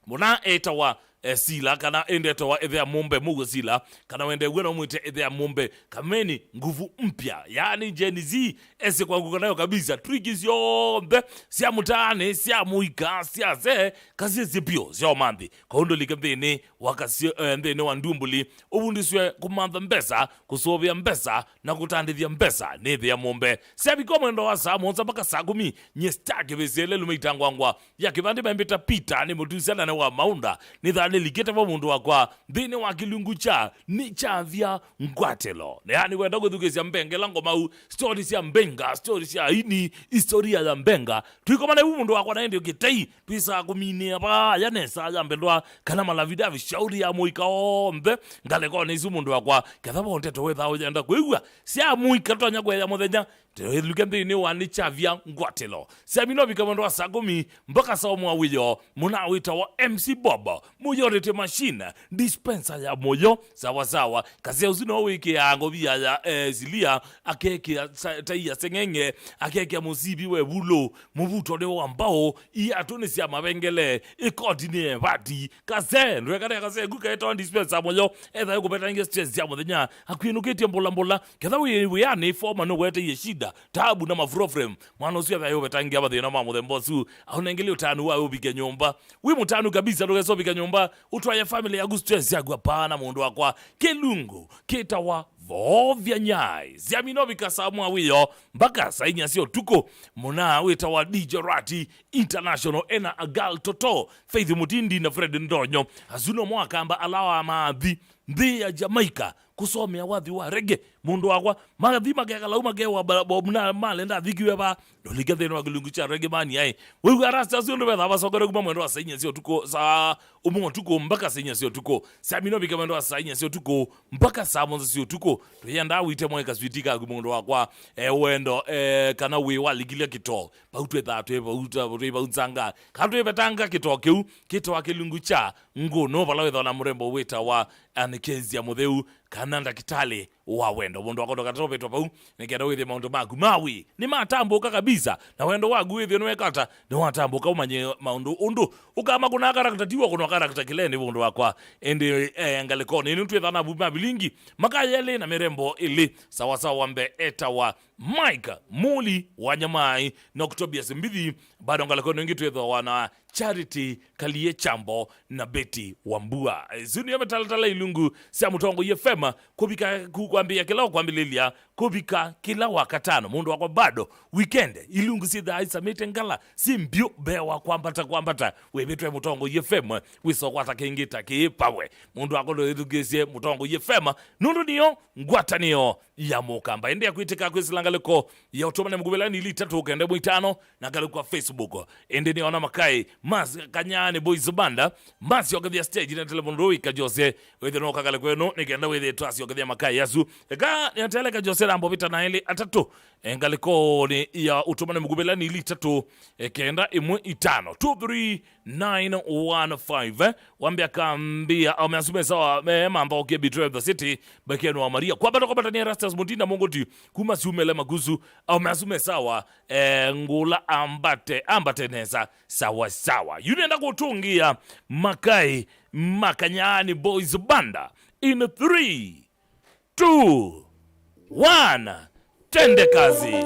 muna etawa sila kana ende towa ethea mumbe mugo sila kana wende wena mwite ethea mumbe kameni nguvu mpya yani Gen Z ese kwa kukanayo kabisa triki yombe siya mutane siya muika siya ze kazi zipyo siya omandi kwa hundo likambeni wakasi ndene wa ndumbuli ubundiswe kumandha mbesa kusobia mbesa na kutandivya mbesa nethea mumbe siya bikomo ndo wa saa monza mpaka saa 10 nyestake bezele lumeitangwangwa ya kibandi mbita pita ni mutusana na wa maunda nitha ni likete wa mundu wakwa thini wa kilungu cha ni chavya ngwatelo yani wenda guthugecia mbengela ngoma u stories ya mbenga stories ya ini historia ya mbenga tuikomane mundu wakwa na ndio kitei twisa kumine ba yanesa ya mbendwa kana malavida vishauri ya muika ombe ngaleko ni isu mundu wakwa ketha bonte to wetha ujenda kwigua sia muika tonya gwe ya muthenya lukende ni wani chavya ngwatelo siamino bikamondo wa sagumi mpaka saumu awiyo muna wita wa MC Bobo muyorete machine dispenser ya moyo sawa sawa kazi ya uzino wiki ya ngobia ya zilia akeke taiya sengenge akeke muzibi we bulo mubuto de wambao iya tunisi ya mabengele ikotine bati kaze ndwekare kaze guka eto dispenser moyo etha yukupeta nge stress ya muthenya akwinuketie mbola mbola ketha we yani forma no wete yeshida tabu na mafrofrem mwana usia thayo betangia bathina ma muthembosu ahunengeli utanu wa ubike nyumba wi mutanu kabisa ndogeso bika nyumba utwaye family ya stress ya hapana mundu wakwa kelungu kitawa vovya nyai ziamino bikasamu awiyo mpaka sainya sio tuko muna wita wa DJ Rati International ena agal toto Faith Mutindi na Fred Ndonyo azuno mwaka amba alawa maadhi ndi ya Jamaica kusomea wathi wa rege mundu wakwa mathi magekala umagewa bomna malenda thikiwe ba ndoligathe no gilungu cha rege mani ai wewe arasta sio ndo betha basogere kuma mwendo wa sainya sio tuko sa umungo tuko mpaka sainya sio tuko samino bika mwendo wa sainya sio tuko mpaka saa monzo sio tuko tuyenda wite mweka switika mundu wakwa wendo kana we waligilia kito bautwe thatwe bauta unzanga katwe betanga kito keu kito wa kilungu cha ngono balawetha na murembo wita wa anikezi ya mutheu kananda kitale wa wendo mundu wakondo katope topa nikenda withi maundu magu mawi ni matambuka kabisa na wendo wagu withi nwekata ni watambuka umanye maundu undu ukama kuna karakta tiwa kuna karakta kileni mundu wakwa ende ngalikoni ni twetha na buma bilingi makayele na mirembo ili sawa sawa mbe eta wa Mike Muli Wanyamai na Octobius Mbithi bado ngalikoni ngi twetha wana Charity Kalie Chambo na Betty Wambua zuni ya metalatala ilungu sia mutongo yefema kubika kukwambia kila kwambililia kubika kila wakatano mundu wako bado weekend ilungu si dha isamete ngala si mbio bewa kwambata webetwe mutongo yefema wiso kwata kengita kipawe mundu wako ndo edugesie mutongo yefema nundu niyo ngwata niyo ya mukamba ende ya kuitika kwisilangaliko ya utomane mgubelani ili 3 ukende mwitano na galikwa Facebook ende ni ona makai mas kanyane boys banda mas yokathia stage na telemonroi kajose wethe no kagale kwenu nikenda wethe twasi yokathia makai yasu eka ni atele kajose rambo vita na ile atatu ngaliko ni ya utomane mgubelani ili 3 kenda imwe itano 23915 wambia kambia au measume sawa mambo ke betray the city bakeno wa Maria kwa bado ni Rastas Mundina Mongoti kuma siumele maguzu au measume sawa ngula ambate neza sawa sawa yunenda kutungia makai makanyani boys banda in 3 2 1 tende kazi.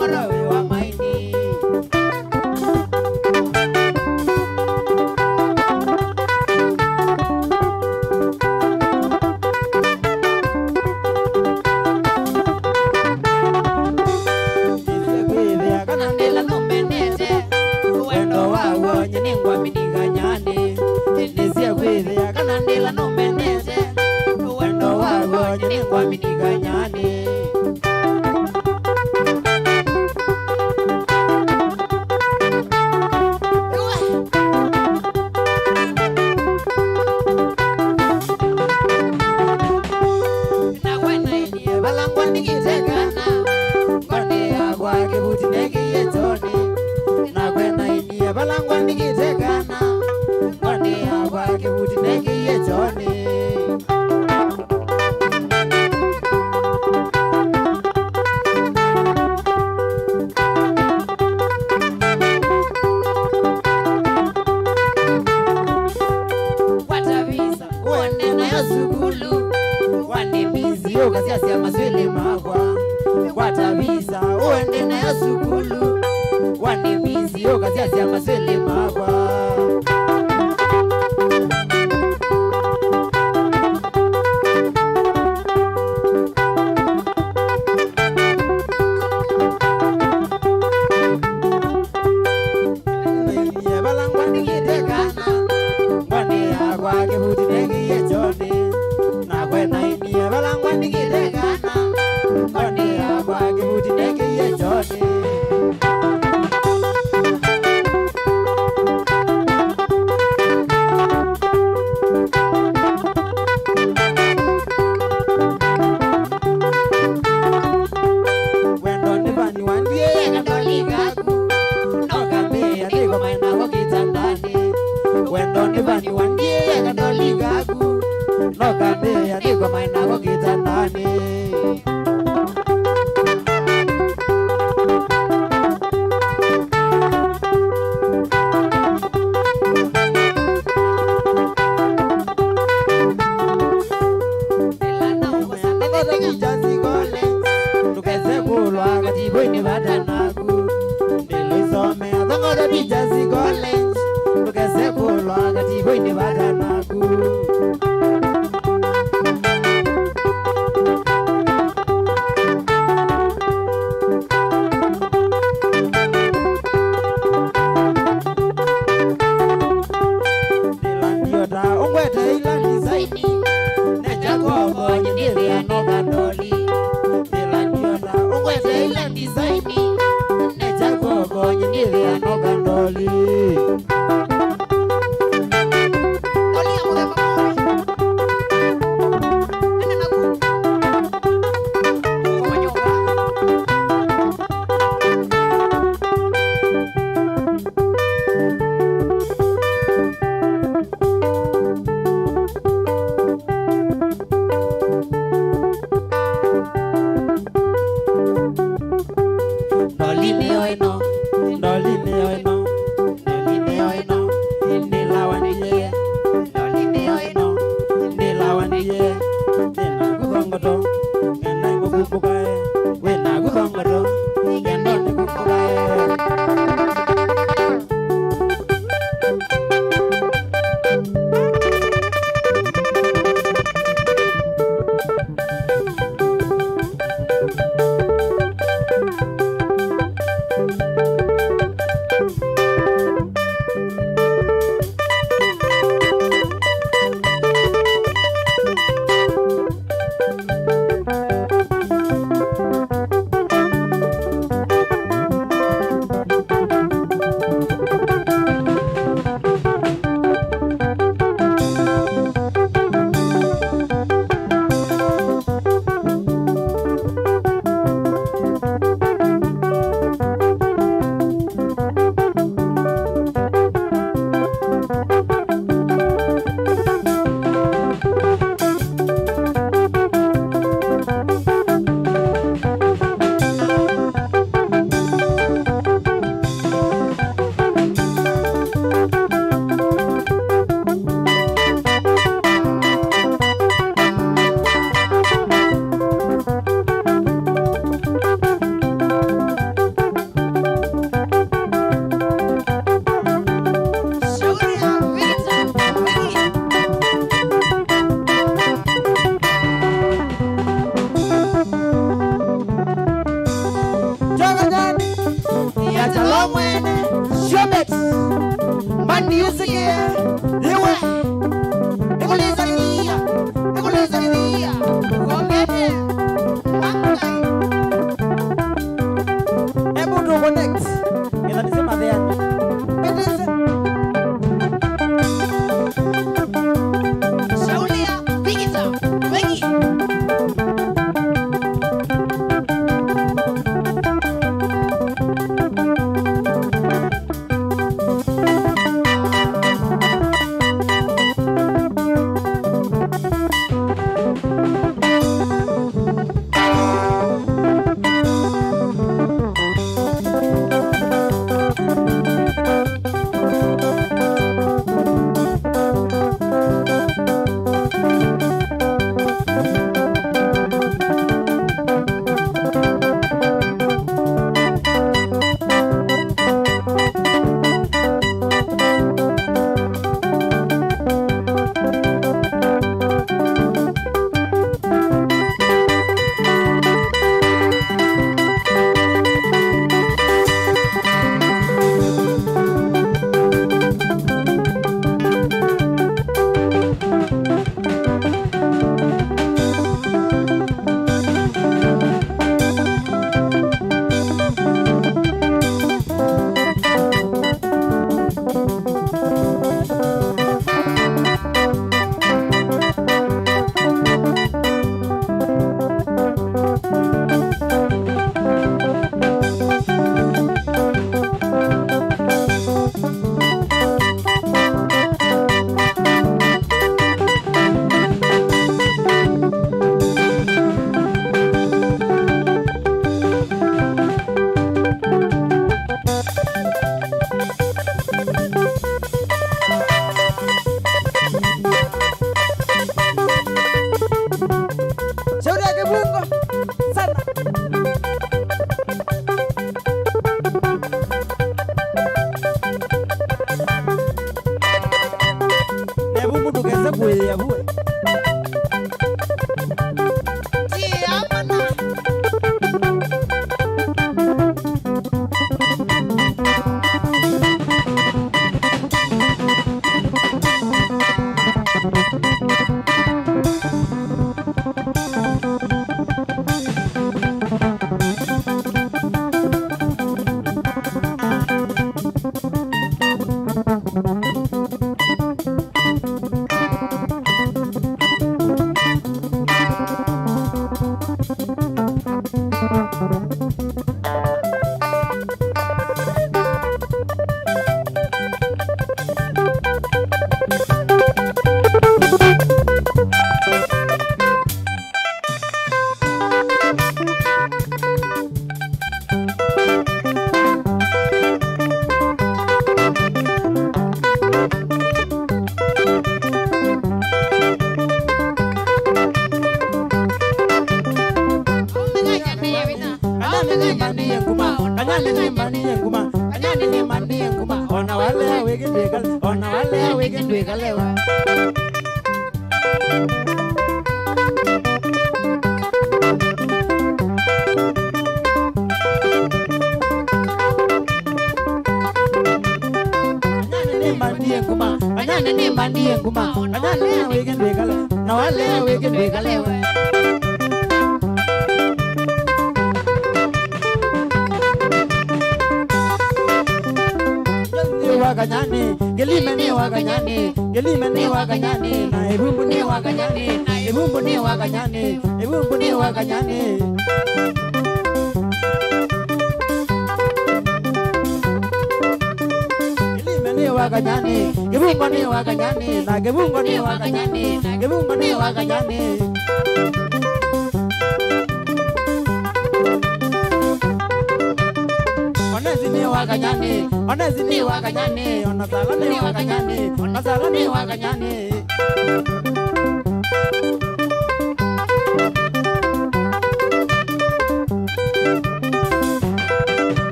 thongoro wa maini wakanyani ya talomwene shobet mandi usige iwe ikuleza kia kongete mangai ebu to connect ila nisema there betese Shaulia Bigita Wengi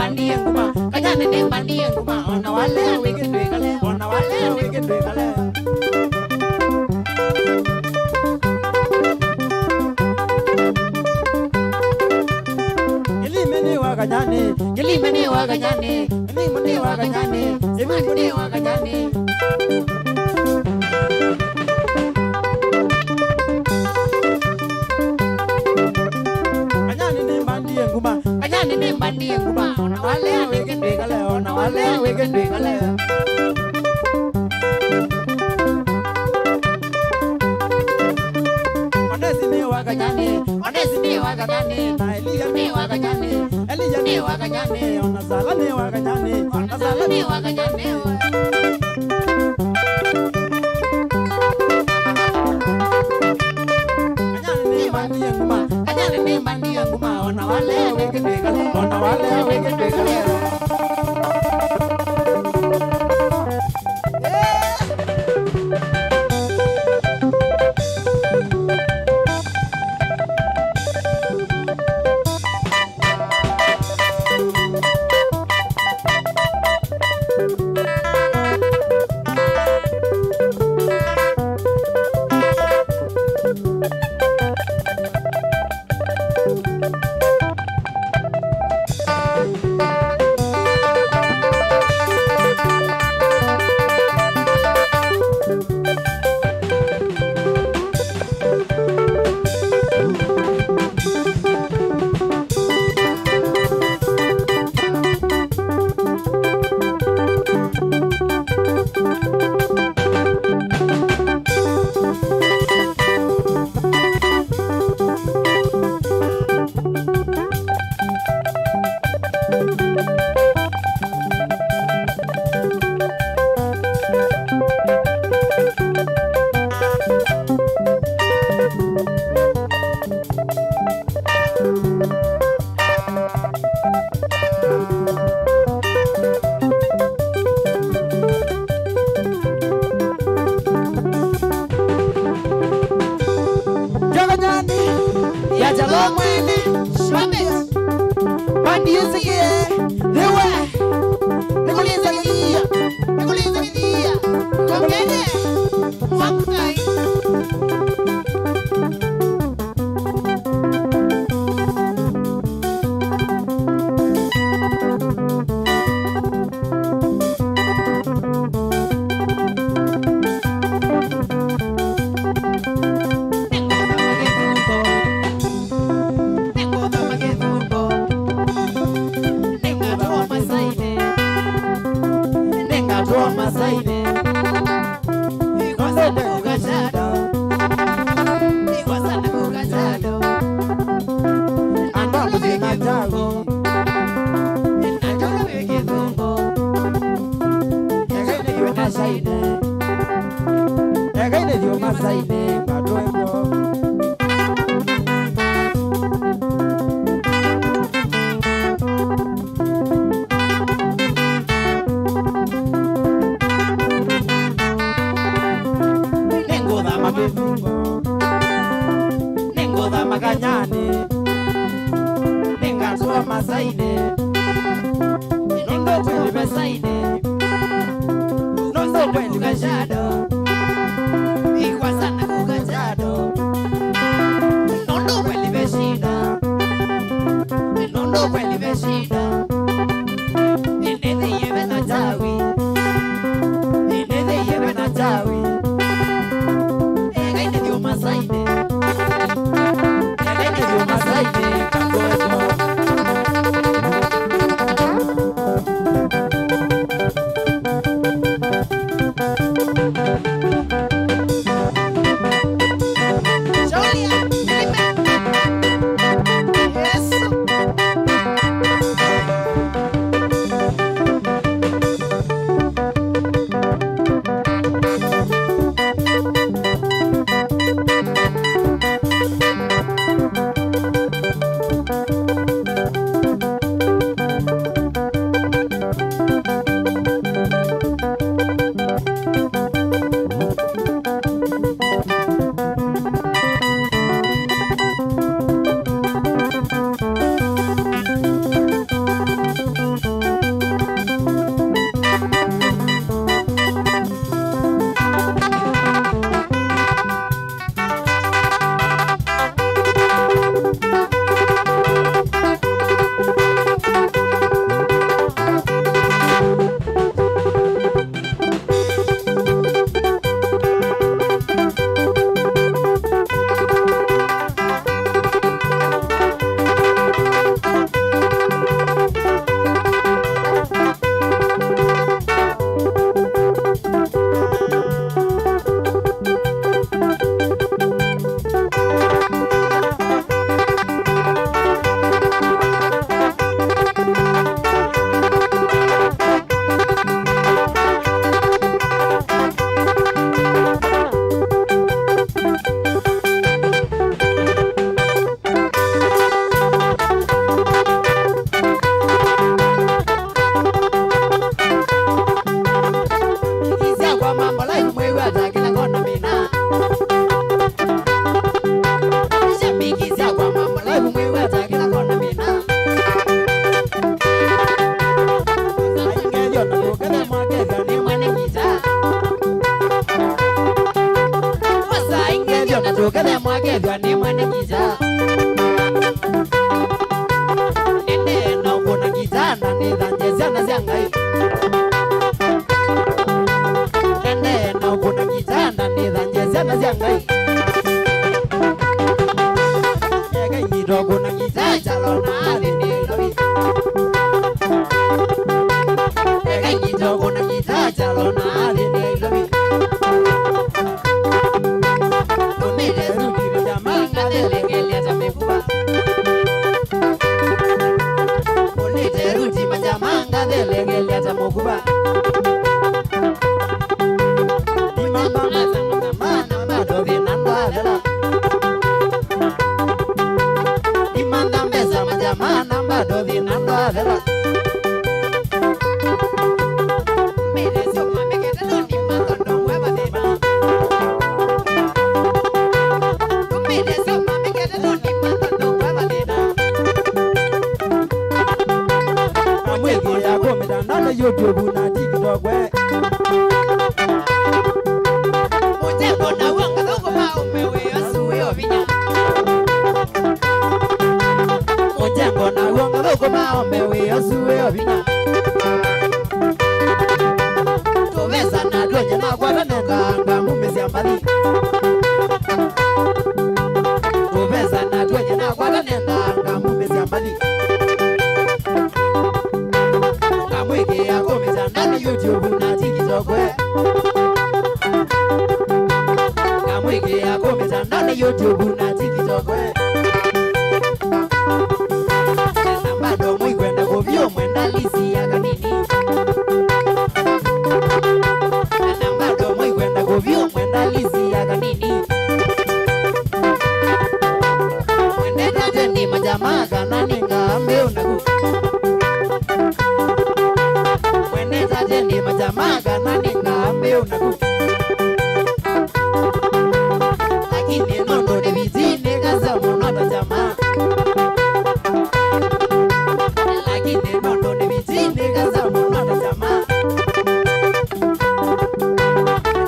bandie nguma kanyane ne bandie nguma ona wale wege twekale ona wale wege twekale Gilimene wakanyane Gilimene wakanyane Gilimene wakanyane Gilimene wakanyane Kanyane ne bandie nguma ona wale wege twekale ona wale wege twekale Onesime wakanyane na Elia ne wakanyane Elia ne wakanyane ona sala ne wakanyane ona sala ne wakanyane Kanyane ne bandie nguma ona wale wege twekale ona wale wege twekale na zangai Nende no kuna kitanda ni dhanje na zangai Ega nyiro kuna kitanda lona alini lobi Ega nyiro kuna kitanda lona alini lobi Kumile rudi jamanga delegele jamekuba Ruti majamanga delegele ya mokuba Imamba mana bado vinanda dela Imanda mesa majamana bado vinanda dela Mire so mame que no ni mando no hueva de ma Mire so mame que no ni mando no hueva de ma Mwegi ya komeda nana YouTube na TikTok we Mujengo na wanga doko maumewe asuwe obinya Mujengo na wanga doko maumewe asuwe obinya Tuvesa na donya na kwa nenganga mumezi ambali Tuvesa na donya na kwa nenganga mumezi ambali Mweke ya komeza nani YouTube na TikTok we Mweke ya komeza nani YouTube na TikTok we Nambado mwikwenda kovyo mwenda lisi ya kanini Nambado mwikwenda kovyo mwenda lisi ya kanini Mwende tateni majamaa kanani ngambe unagu Ni majamaga nani ngambe unaku Lakini nondo ni vizini kaza munota jamaa Lakini nondo ni vizini kaza munota jamaa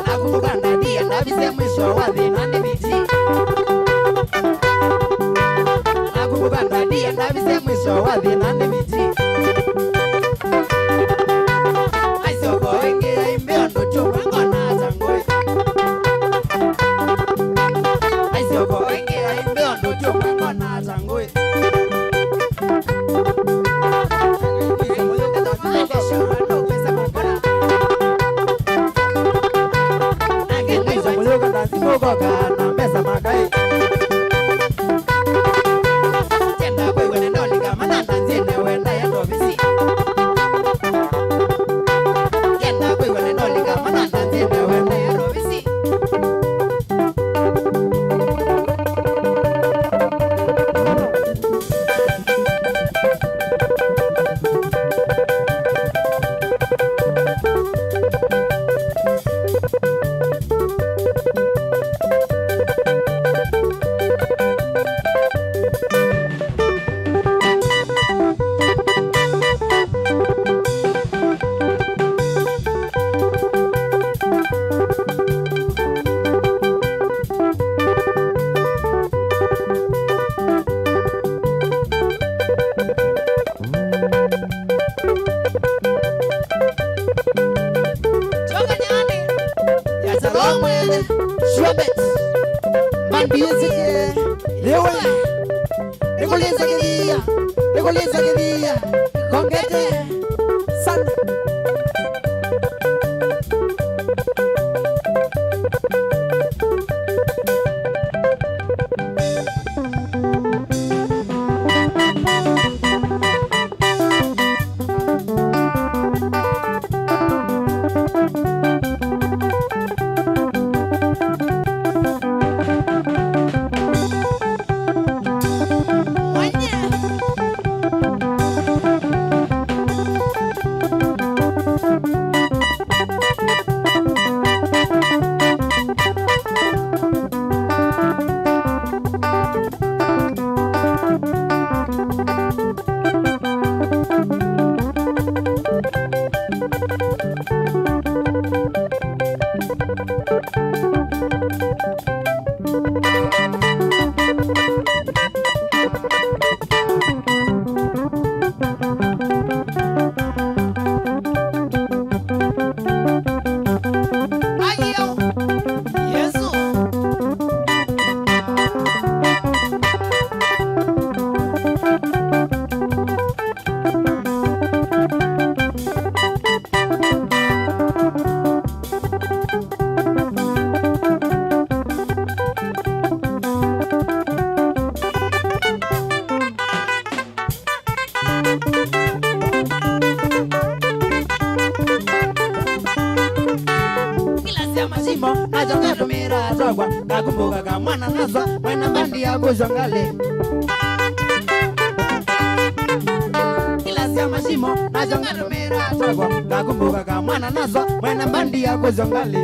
Nakumbuka ndadia ndabise mwisho wathi nani viti Nakumbuka ndadia ndabise mwisho wathi nani viti Nicolesa que día, con que te santa. ngakumbuka kamwana nazo mwena bandi ya kuzongale Kilasi ya mashimo nazo ngatumira atagwa ngakumbuka kamwana nazo mwena bandi ya kuzongale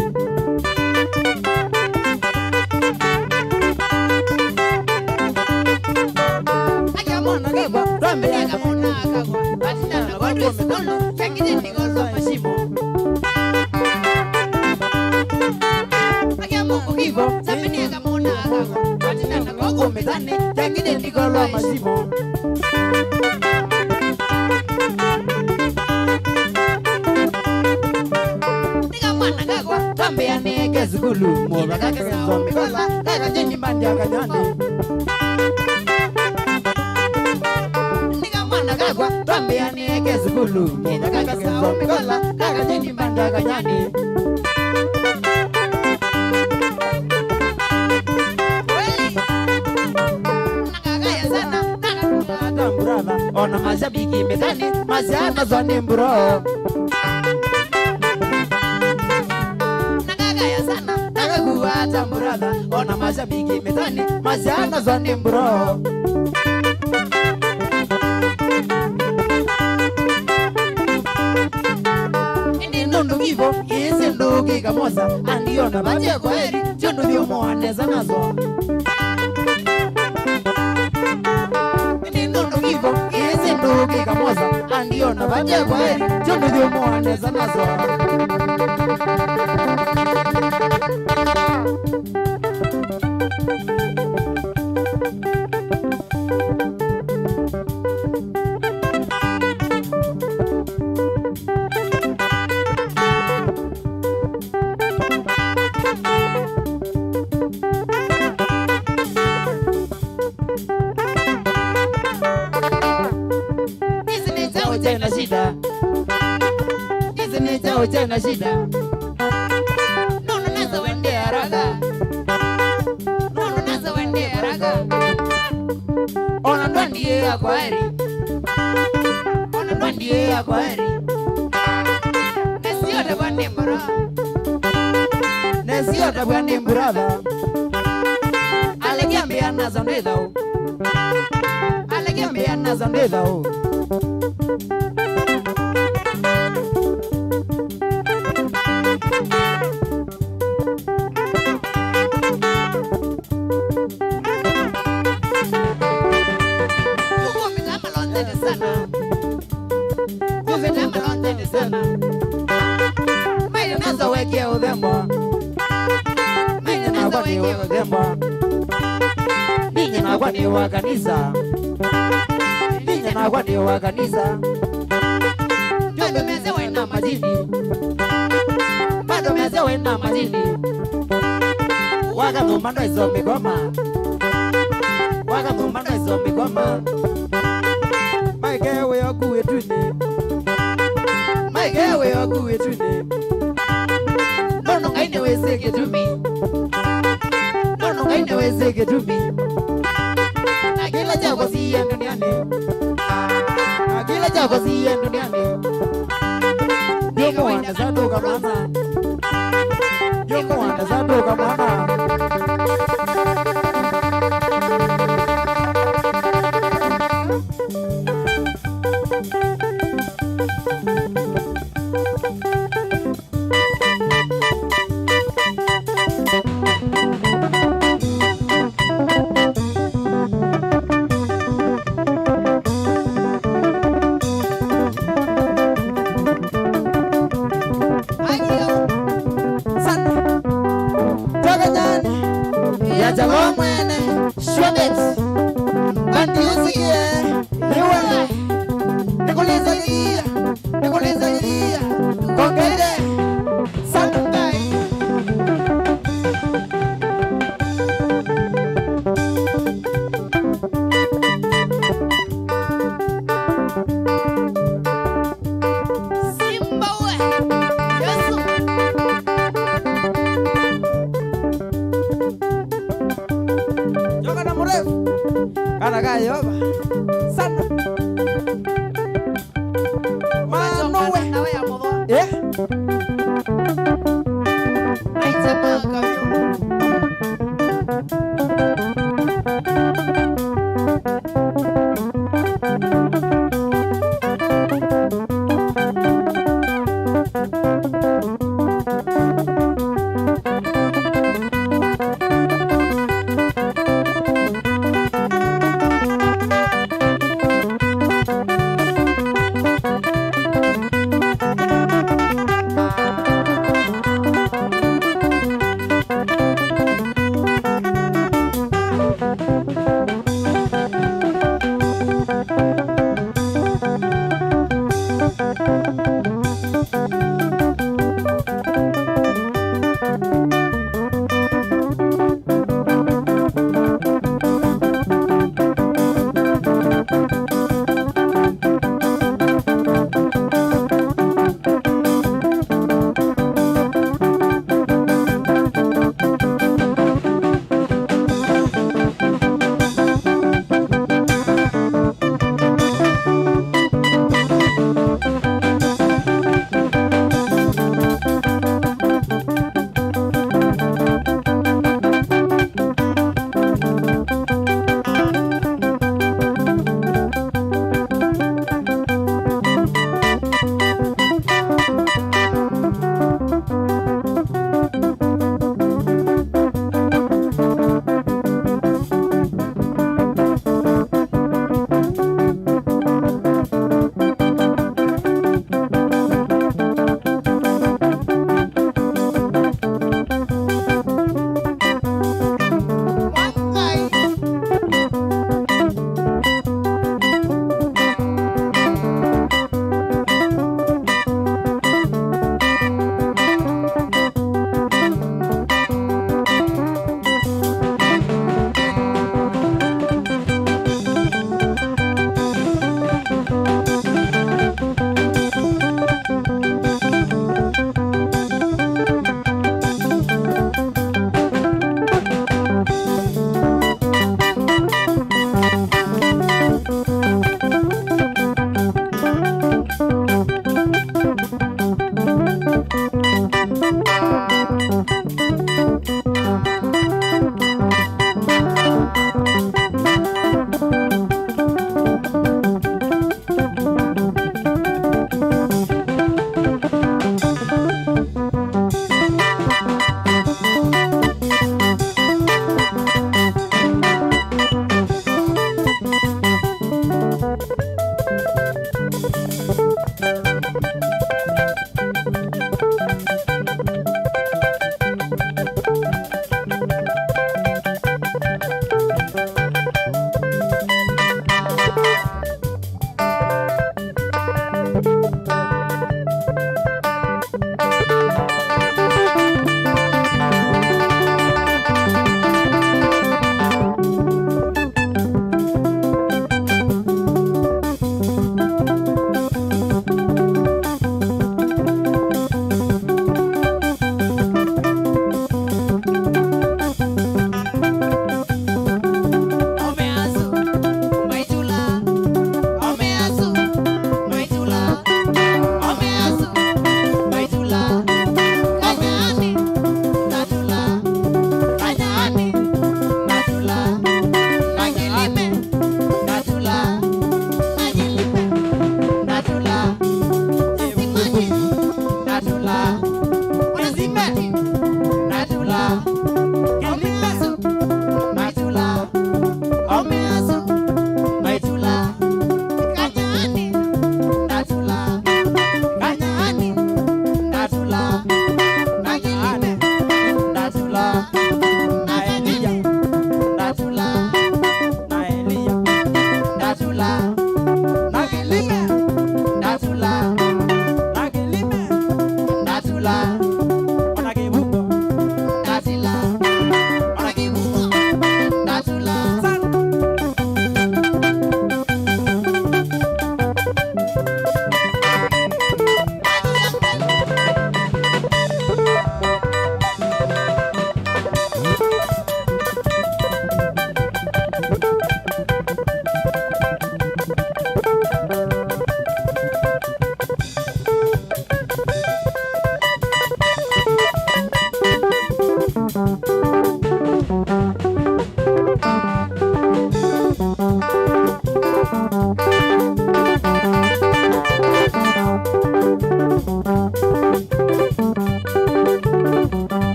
Akamona kagwa rambe ya kamona kagwa Batina na watu sikolo chakide nigolo mashimo Kivo, sapini ya kamona kagwa Batina na gogo mezane chakide nigolo mashimo Nikamwana kagwa rambe ya nege zikulu Mwoba kake zombi kola Kaka jini mandi ya kanyane Kagwa rambe ya nege zikulu Mwoba kake zombi kola Kaka jini mandi ya kanyane Ona mashabiki mezani Maziana zoni mbro Nagagaya sana Nagakuwa tamburada Ona mashabiki mezani Maziana zoni mbro Ini nundu kivo Isi nduki kamosa Andiona bache kwa heri Chundu vyomo aneza nazo Kivo, isi nduki kamoza Andiona bache kwa heri Chundu vyomo aneza nazo Tena shida Hizi ni chao tena shida Nono nazo wende haraka Nono nazo wende haraka Ona ndwandie ya kwa heri Ona ndwandie ya kwa heri Nesiota bwani mbura Nesiota bwani mbrada Alegiambia nazo ndedhao Alegiambia nazo ndedhao Maile nazo weke udhembo Maile nazo weke udhembo Ninye na kwa ni wa kanisa Ninye na kwa ni wa kanisa Bado mezewe na majini Bado mezewe na majini Waga mumando iso migoma Waga mumando iso migoma Maikewe yoku etuni Maikewe yoku etuni Nono ngaine wezeke tumi Nono ngaine wezeke tumi Akila chako siye duniani Akila chako siye duniani Yomo wanda zadoka mwana Yomo wanda zadoka mwana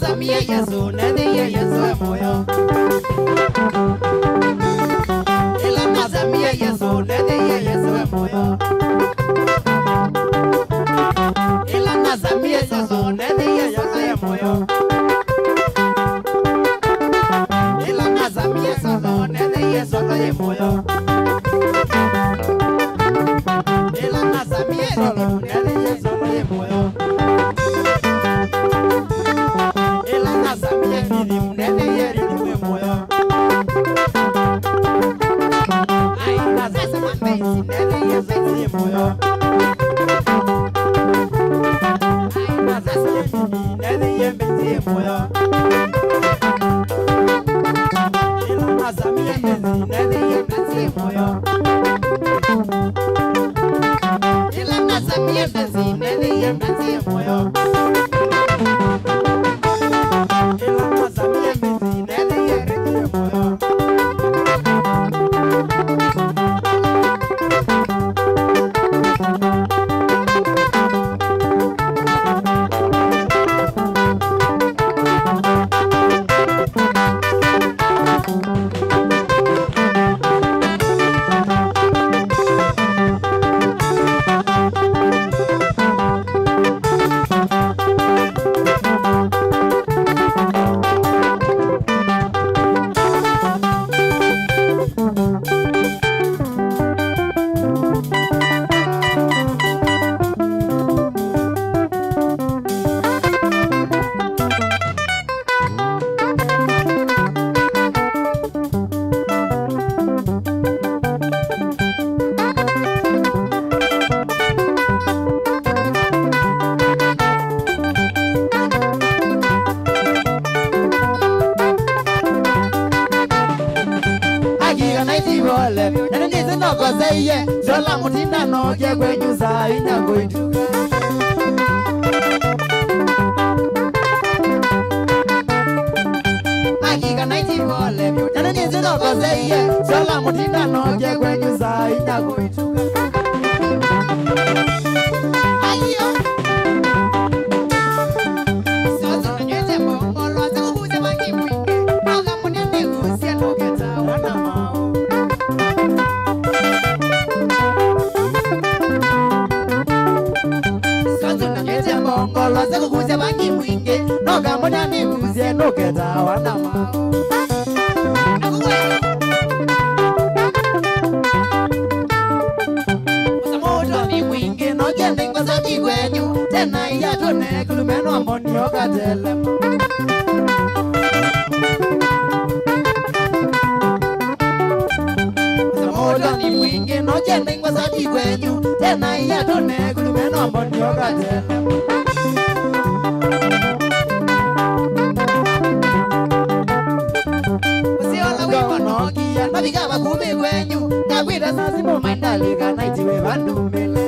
nazamia Yesu nediye Yesu moyo ila nazamia Yesu nediye Yesu moyo ila nazamia Yesu nediye Yesu moyo ila nazamia Yesu nediye Yesu moyo ila nazamia Yesu nediye Yesu moyo ila nazamia Yesu nediye Yesu moyo ai nazama mbezi nediye Yesu moyo ai nazama Yesu nediye Yesu moyo ila nazamia Yesu nediye Yesu moyo ila nazamia Yesu nediye Yesu moyo ila nazamia Yesu nediye Yesu moyo Zola mutinda no je kwenyuza inyango ituka Hakika naiti wole Nana nizi no koseye Zola mutinda no je kwenyuza inyango ituka Ayo Sozo nyeze mbongolo Sako kuze wangi mwinge Noga munene kusia nogeta wana mao Mbongolo zako kuze bangi mwinge Noga mbona ni kuze nogeta wana mao Usamoto ni mwinge Nogende ngoza kikwenyu Tena iya tone kulumeno amboni yoka telema Usamoto ni mwinge Nogende ngoza kikwenyu Tena iya tone kulumeno amboni yoka telema Nabiga bakube wenyu Nakwira sasimo maindalika Naitiwe bandumele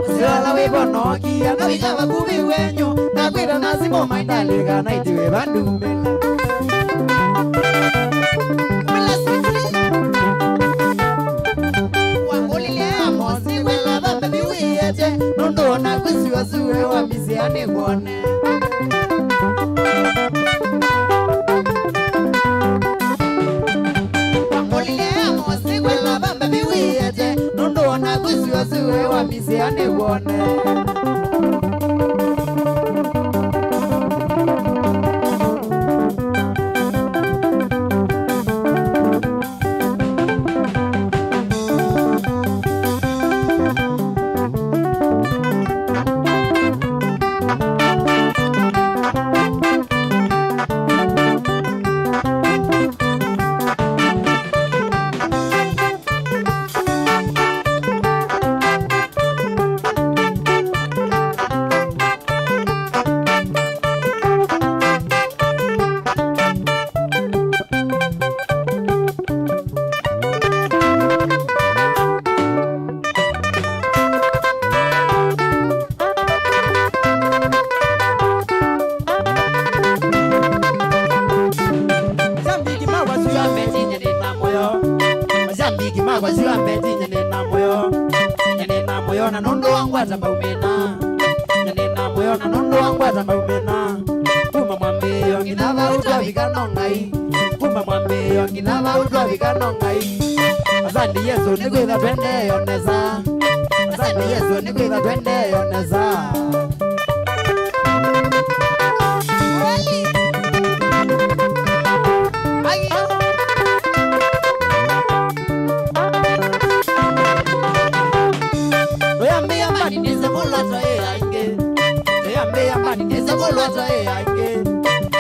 Usiwala webonokia Nabiga bakube wenyu Nakwira nasimo maindalika Naitiwe bandumele Wangolile amosi Wela bambe biwiyete Nondona kusiwa suwe Wamisi anegone Suwe wa misi ane wone moyo na nondo wangu atabaumena nyanena moyo na nondo wangu atabaumena kuma mwambie onginava utwavika ngai kuma mwambie onginava utwavika ngai asante Yesu nikwitha twende yoneza asante Yesu nikwitha twende yoneza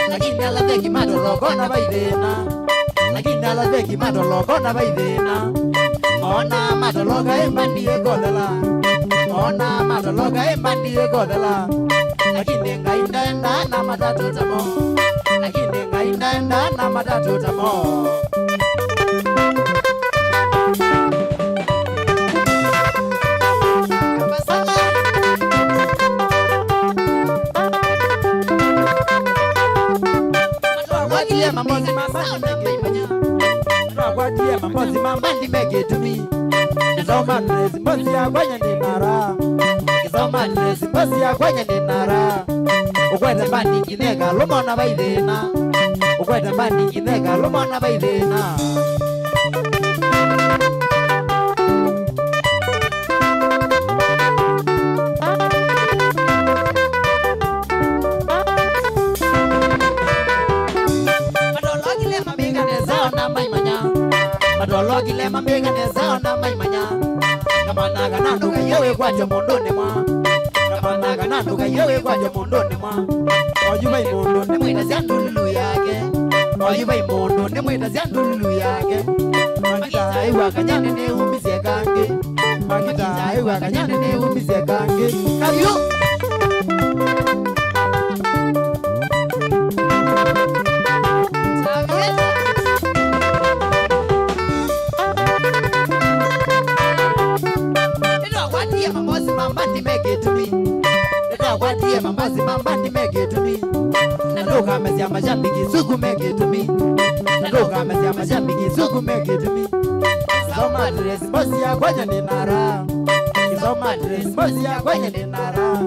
lakini alaveki madologona baidena lakini alaveki madologona baidena ona madologa embandie godela ona madologa embandie godela lakini ngainda na matatu tamo lakini ngainda na matatu tamo mambozi mambandi make to me Kisoma dress mbozi ya kwanya ni nara Kisoma dress mbozi ya kwanya ni nara Ukwete bandi kinega lumona baidena Ukwete bandi kinega lumona baidena Madologi le mambega nezao na maimanya Kamanaga nanduga yewe kwacho mondone mwa Kamanaga nanduga yewe kwacho mondone mwa Oyuba imondo ne mwita ziandululu yake Oyuba imondo ne mwita ziandululu yake Makita iwa kanyane ne umizie kange Makita iwa kanyane ne umizie kange Kabyo Mambandi make it to me. Nenda kwatie mambazi mambandi make it to me. Nandoka mezia majambi kisugu make it to me. Nandoka mezia majambi kisugu make it to me. Kisoma dress bosi ya kwanya ni nara. Kisoma dress bosi ya kwanya ni nara.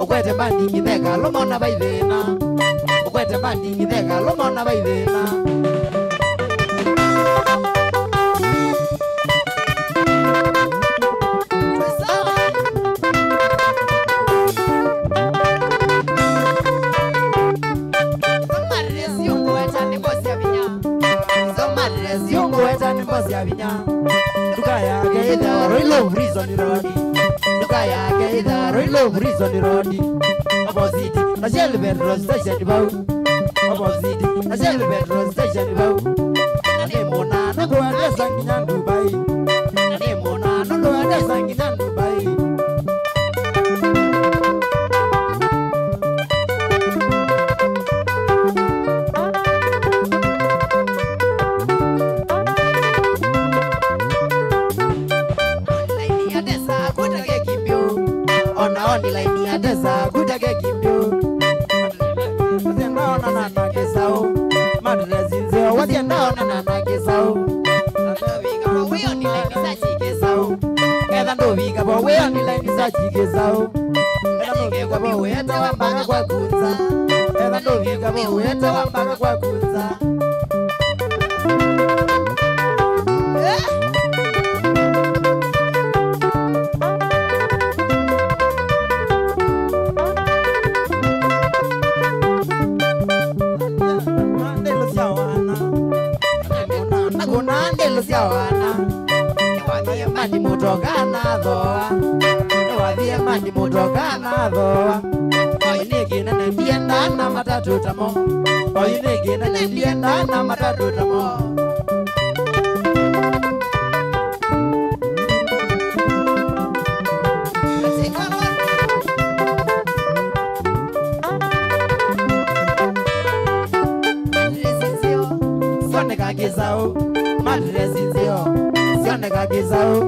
Ukwete bandi kitheka lumona baidena. Ukwete bandi kitheka lumona baidena. Duka yake idha roilo reason rodi Duka yake idha roilo reason rodi Opposite na shell bedroom station bau Opposite na shell bedroom station bau Nane mona nako ade sanginya Dubai Nane mona nako ade sanginya Dubai Oni laini ya desa kutake kimbio Watienda ona nana kesao Madrezi nzeo watienda ona nana kesao Ndoviga po weo ni laini sa chikesao Keda ndoviga po weo ni laini sa chikesao Keda ndoviga po weta wambaka kwa kunza Keda ndoviga po weta wambaka kwa kunza Newathie mandi mutokana thoa Newathie mandi mutokana thoa Oyiniki nene ndienda na matatu tamo Oyiniki nene ndienda na matatu tamo Kisao, madresi nzio, sioneka kisao,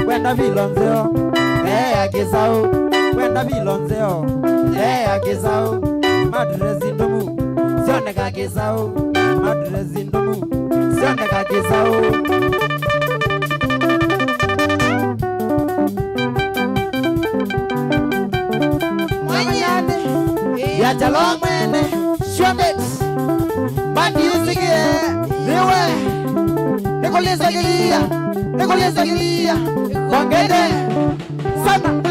kwenda vilonzeo, kisao, kwenda vilonzeo, kisao, madresi ndomu, sioneka kisao, madresi ndomu, sioneka kisao. Jalo mwene Shwabet Bandi usige Niwe Nikoleza gilia Bangede Sana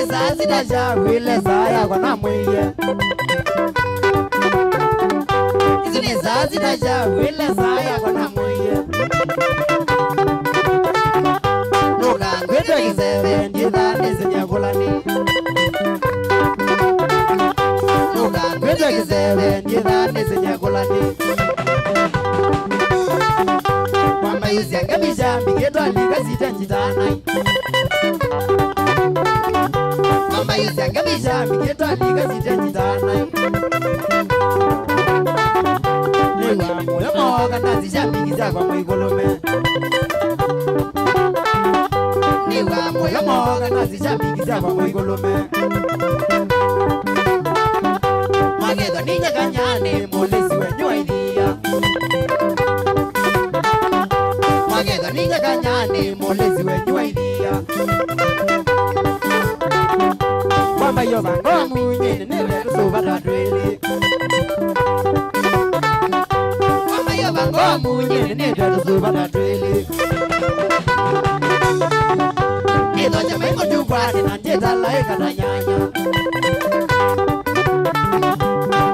Wile saya kwa na mwiye Izi ni zazi daja wile saya kwa na mwiye Nuka ngwete kisebe njitha nisinya kulani Nuka ngwete kisebe njitha nisinya kulani Mama yusi angemisha mbigeto alika sita njitanai Mama yusi angemisha mbigeto alika sita njitanai Niwa moyo moga nazisha mbigiza kwa mwigulume Niwa moyo moga nazisha mbigiza kwa mwigulume Magedo ninya kanyane molesi wenyo idea Magedo ninya kanyane molesi wenyo idea Mama yo bango munye nere suba da dwele Mama yo bango munye nere suba da dwele Nido chame mo jubani na jeta laika na nyanya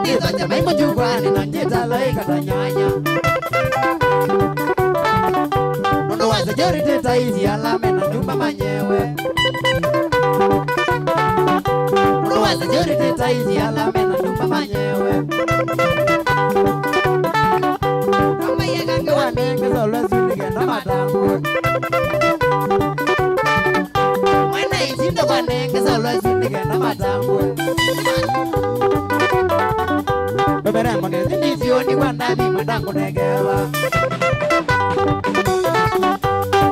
Nido chame mo jubani na jeta laika na nyanya Nono wa security taiti alame na nyumba manyewe Security taiti alame na nyumba manyewe Kama yegange wa mingi zolwe sundige na matangu Mwena ichindo kwa nenge zolwe sundige na matangu Bebere mwagezi nisioni kwa nabi matangu negewa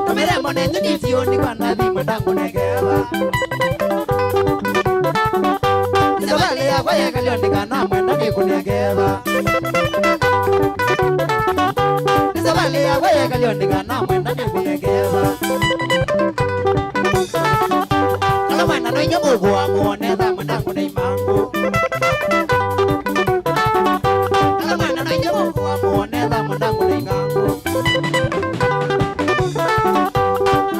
Bebere mwagezi nisioni kwa nabi matangu negewa Nisabale ya kwa yeka liondika na mwenda mikunegeva Nisabale ya kwa yeka liondika na mwenda mikunegeva Kala mwenda no inyo mugu wa muoneza mwenda kune imangu Kala mwenda no inyo mugu wa muoneza mwenda kune ingangu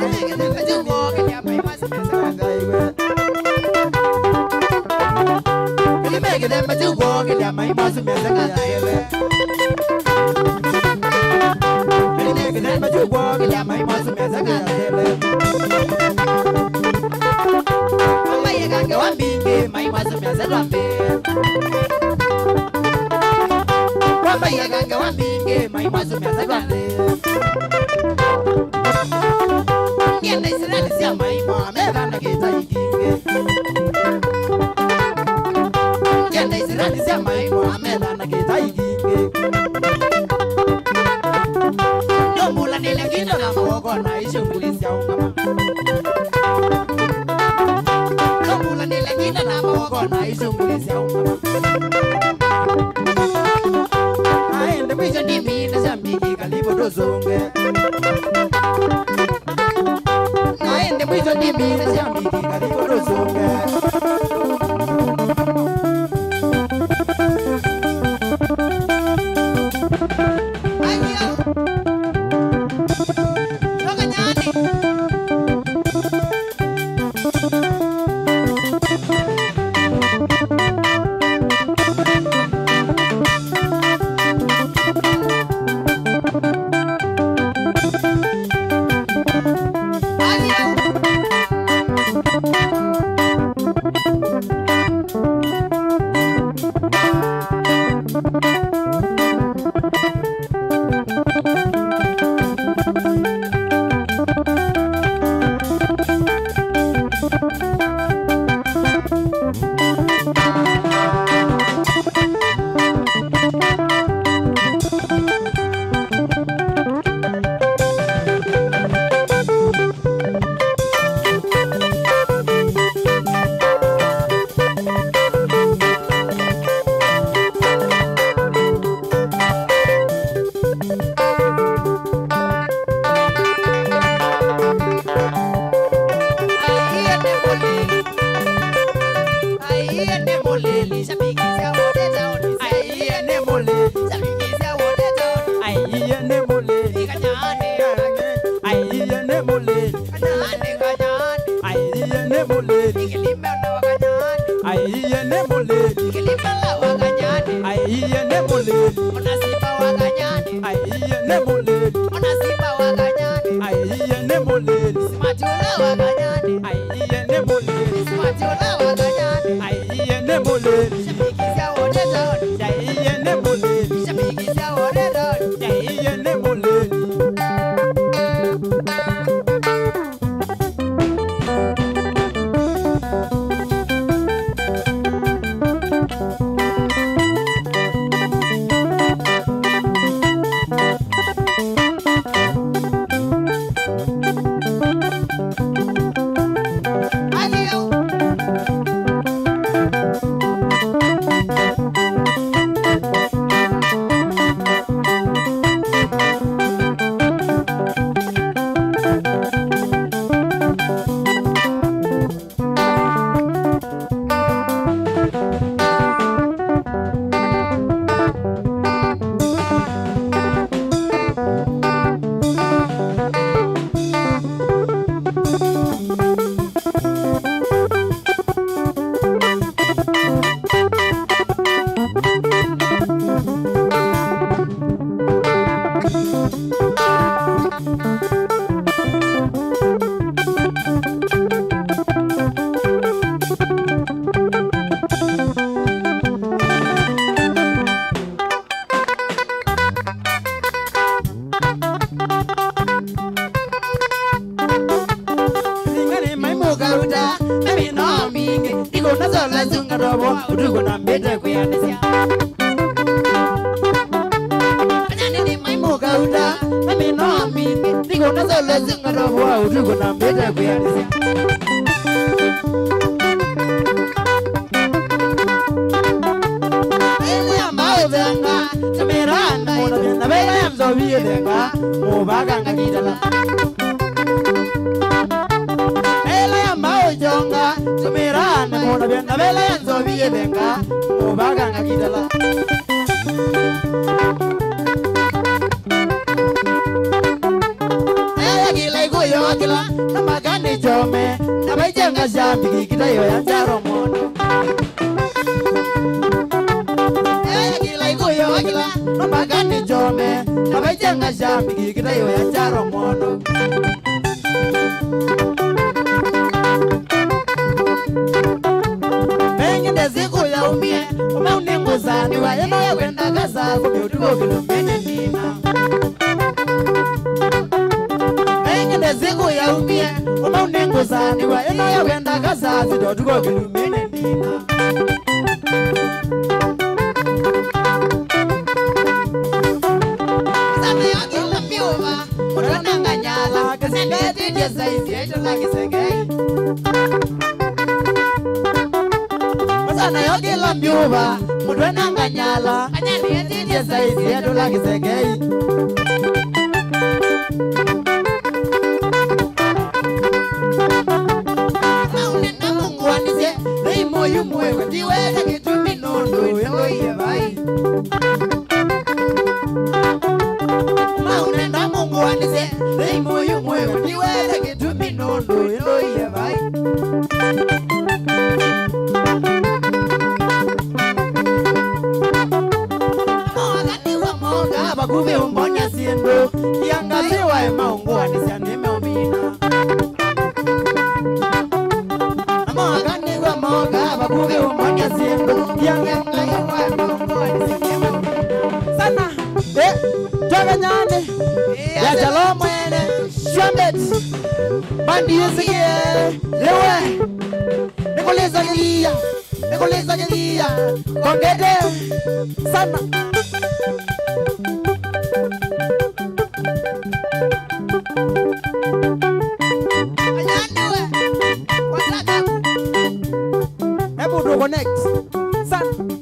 Alegeze mbejugo kenya paimasi mese wangaiwe Make them but you walk in my boss mess and make them but you walk in my boss mess and Oh my god, go on being my boss mess and Oh my god, go on being my boss mess and Yeah, they said my mom and I Nisia mai Mohameda na kitaiki Nyomula nile kindo na mwogo na ishungulisi ya ungama Nyomula nile kindo na mwogo na ishungulisi ya ungama Aende mwisho nimi na shambiki kalibu dozunge Aende mwisho nimi na shambiki kalibu dozunge muleli shabikisha wote taoni aiye ne muleli shabikisha wote taoni aiye ne muleli kanyane aiye ne muleli kanyane aiye ne muleli kilimba na wakanyane aiye ne muleli kilimba la wakanyane aiye ne muleli unasiba wakanyane aiye ne muleli unasiba wakanyane aiye ne muleli simatula wakanyane aiye ne muleli simatula wakanyane aiye ne muleli shabikisha wote taoni aiye ne muleli shabikisha wote taoni aiye ne muleli utuko na mbete kuyanisia kanyani maimuka uta nami no mingi niko nazala zingarabwa utuko na mbete kuyanisia ele ambao venga tamiranda na vela yamzobie venga mubaga ngakidala jonga tumirane mona benda bela yanzo biye benga mubaga ngakidala aya gila igoyo akila namagane jome nabajenga jambi kidayo ya jaro mono aya gila igoyo akila namagane jome nabajenga jambi kidayo ya jaro mono ziku ya umie umeunengo zani wa yeno ya kwenda gaza kumiutuko kilumene nina mengine ziku ya umie umeunengo zani wa yeno ya kwenda gaza kumiutuko kilumene nina zame ya kila miuwa mutona nganyala kasende tije saizi yeto laki segei sana yogi la mbiuba mudwena nganyala anyani yetije saizi yetu la kisegei maunena mungu wanise rei moyu mwewe ndiwele kitumi nondo yendo iye vai maunena mungu wanise rei moyu mwewe ndiwele kitumi nondo yendo iye vai bakuve umbonya siendo kiangaziwa emaungu anisianime umina namoaganiwa moga bakuve umbonya siendo kiangaziwa emaungu anisianime umina sana toga nyane ya jalo mwene shambet bandi yusikie lewe nikoleza nyilia kongede sana connect san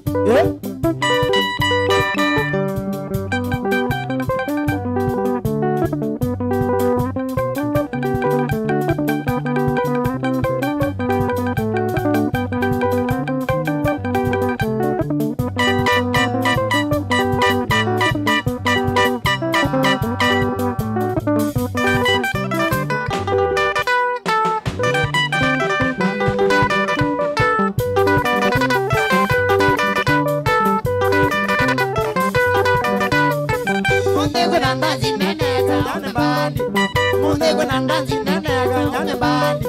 nanzi nanaga nyane bandi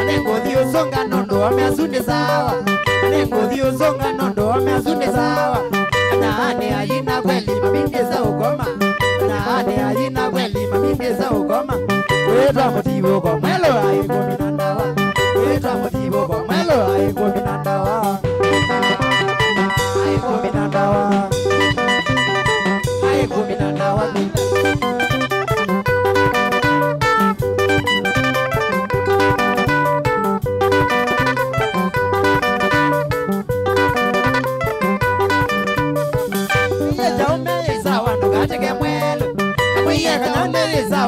anengo dio songa nondo ameazunde sawa anengo dio songa nondo ameazunde sawa na ane ajina kweli mamindeza ukoma na ane ajina kweli mamindeza ukoma weta motivo kwa mwelo aiko minandawa weta motivo kwa mwelo aiko minandawa aiko minandawa aiko minandawa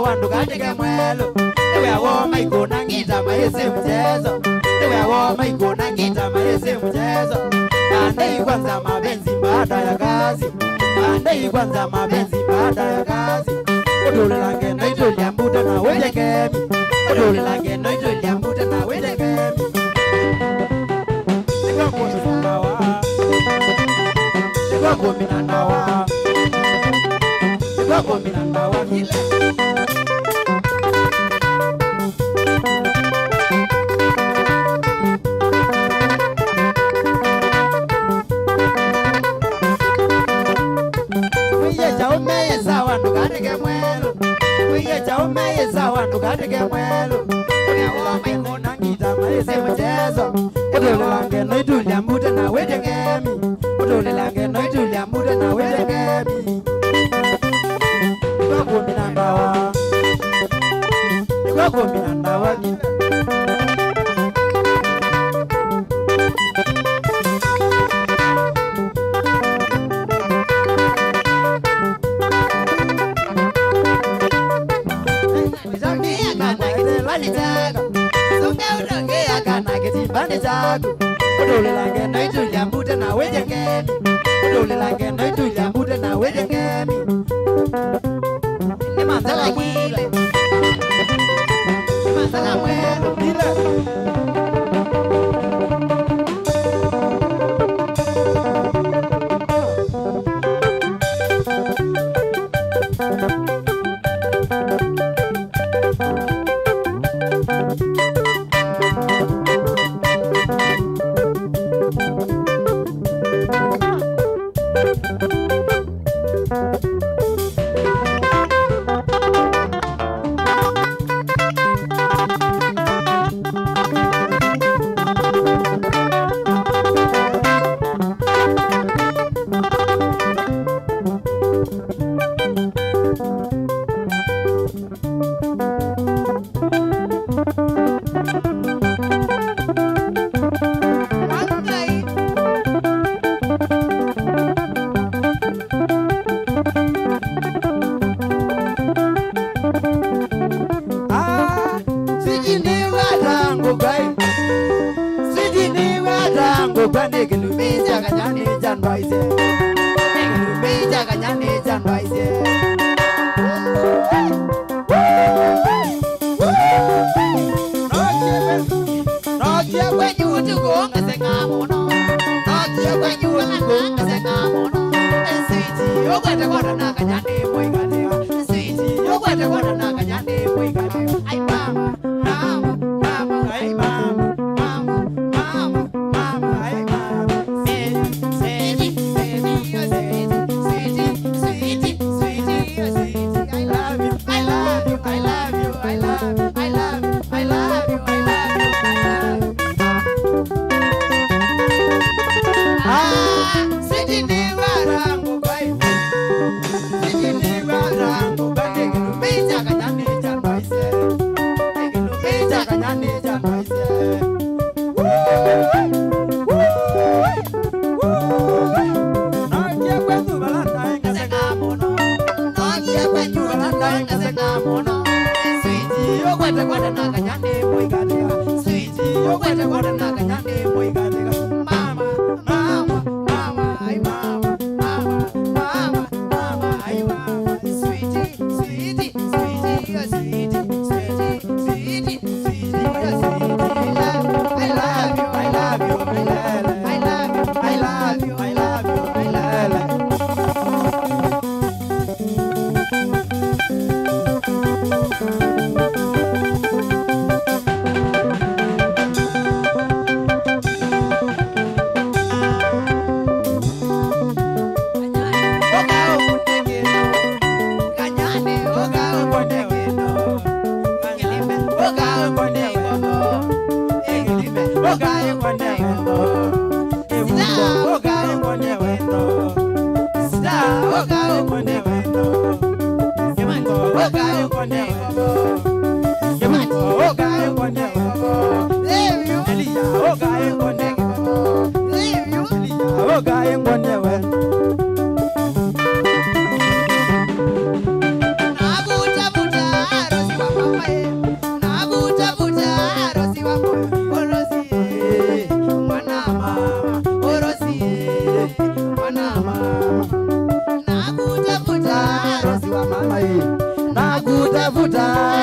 wandu katika mwelo ewe awoma ikona ngita maese mchezo ewe awoma ikona ngita maese mchezo ande kwanza mabenzi baada ya kazi ande kwanza mabenzi baada ya kazi odole lange naito liambuta na weje kemi odole lange naito liambuta na weje kemi nika kuminandawa nika kuminandawa nika kuminandawa kila katika mwelo awoma ikona ngita maese mchezo odole lange noitulia mbuta na weje ngemi odole lange noitulia mbuta na weje ngemi kwa kuminandawa odole lange noitulia mbuta na weje ngemi odole lange noitulia mbuta na weje ngemi ni manzala mwile ni manzala mwelo ile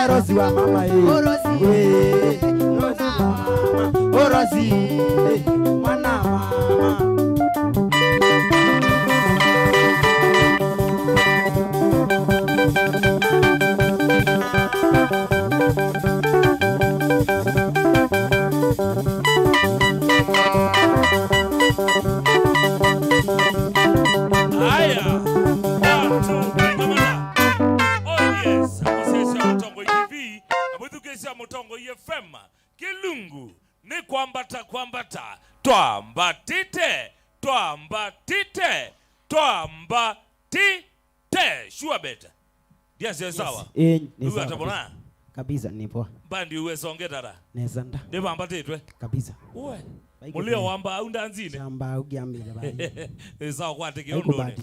Rosi wa mama Rosi mwana mama Mutongo FM Kilungu ni kwambata twambatite sure bet dia sawa ni sawa atabona kabisa nipo bandi uwe songetara nezanda de bambatitwe kabisa uwe mulio wamba aundanzine chamba ugiambira bali sawa kwate kiondone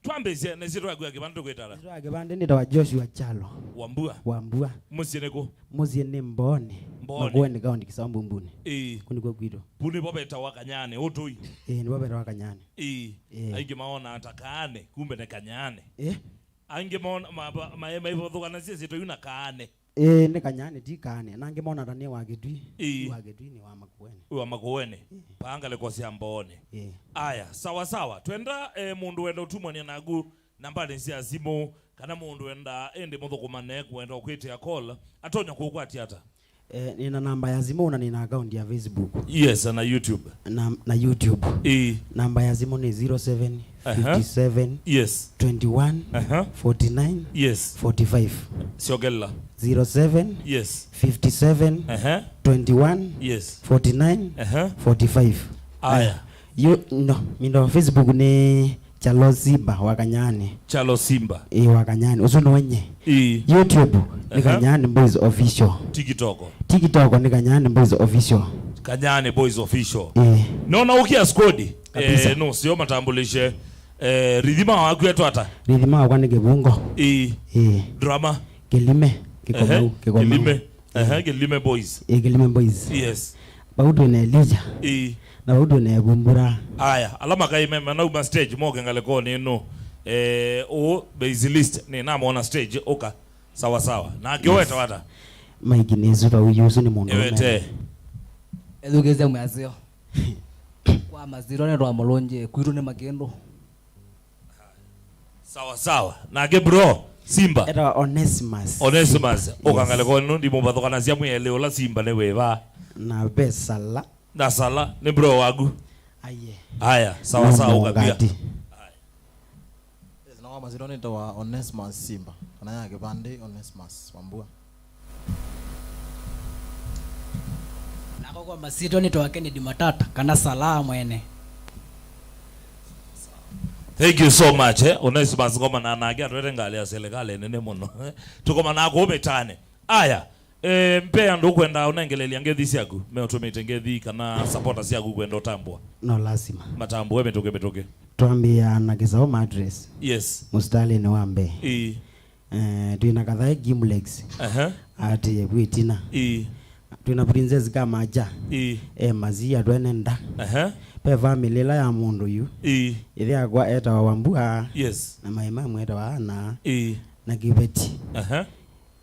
twambeze neziro yagu yakibando kwetara neziro yakibande ni tawa Joshua Chalo wambua musieneko musiene mbone magwene kaundi kisambu mbune kuni kwa gwito bune bobeta wakanyane otoi ni bobeta wakanyane ainge maona atakane kumbe ne kanyane ainge maona maema hivyo thukana sisi to yuna kaane ne kanyane ti kaane nange maona tani wagitwi ni wa makuene panga le kosi ambone aya sawa twenda mundu wenda utumwa nagu nambari nsi azimo kana mundu wenda ende muthukumane kwenda kwite ya call atonya kukwati hata nina namba ya Zimo na nina account ya Facebook. Yes, na YouTube. Na YouTube. Namba ya Zimo ni 07 57 yes 21 49 yes 45. Siogella. 07 yes 57 21 yes 49 45. Aya. Mindo Facebook ni Chalo Simba wakanyane. Chalo Simba. Wakanyane. Usuno wenye. YouTube ni Kanyane Boys Official. TikTok ni Kanyane Boys Official. Kanyane Boys Official. Nona ukia skodi. No sio matambulishe. Ridhima wako yetu hata. Ridhima wako ni Kebungo. Drama. Kelime. Kelime. Kelime Boys. Kelime Boys. Yes. Baudu na Elijah. Na baudu na Bumbura. Aya, alama kai mema na uba stage moga ngaleko ni no. O base list ni na muona stage oka sawa na akiweta wata Mike nezuba uyuzu ni mundu ewete edugeze mwazio kwa maziro ne rwamolonje kwiru ne magendo sawa na ge bro Simba era Onesimus oka ngaleko no ndi mubathokana cia mwele ola Simba ne weva na besala na sala ne bro wagu aya sawa ukabia mazironi tawa Onesimus Simba kana yake bande Onesimus wambua nako kwa masito ni tawa Kennedy Matata kana salamu ene. Thank you so much Onesimus ngoma na nagia twete ngale ya serikali nene muno tukoma nako umetane aya mpea ndo kwenda unengelelia ngethi ciaku me automate ngethi kana supporters ciaku kwenda utambwa no lazima matambo emetoke tuambia na Kizao address yes mustali ni wambe tuina kadhaa Gimlex ati bwitina tuina princess kama aja mazia twenenda pe family la ya mundu yu ile agwa eta wambua yes na maimamu eta wana na Kibeti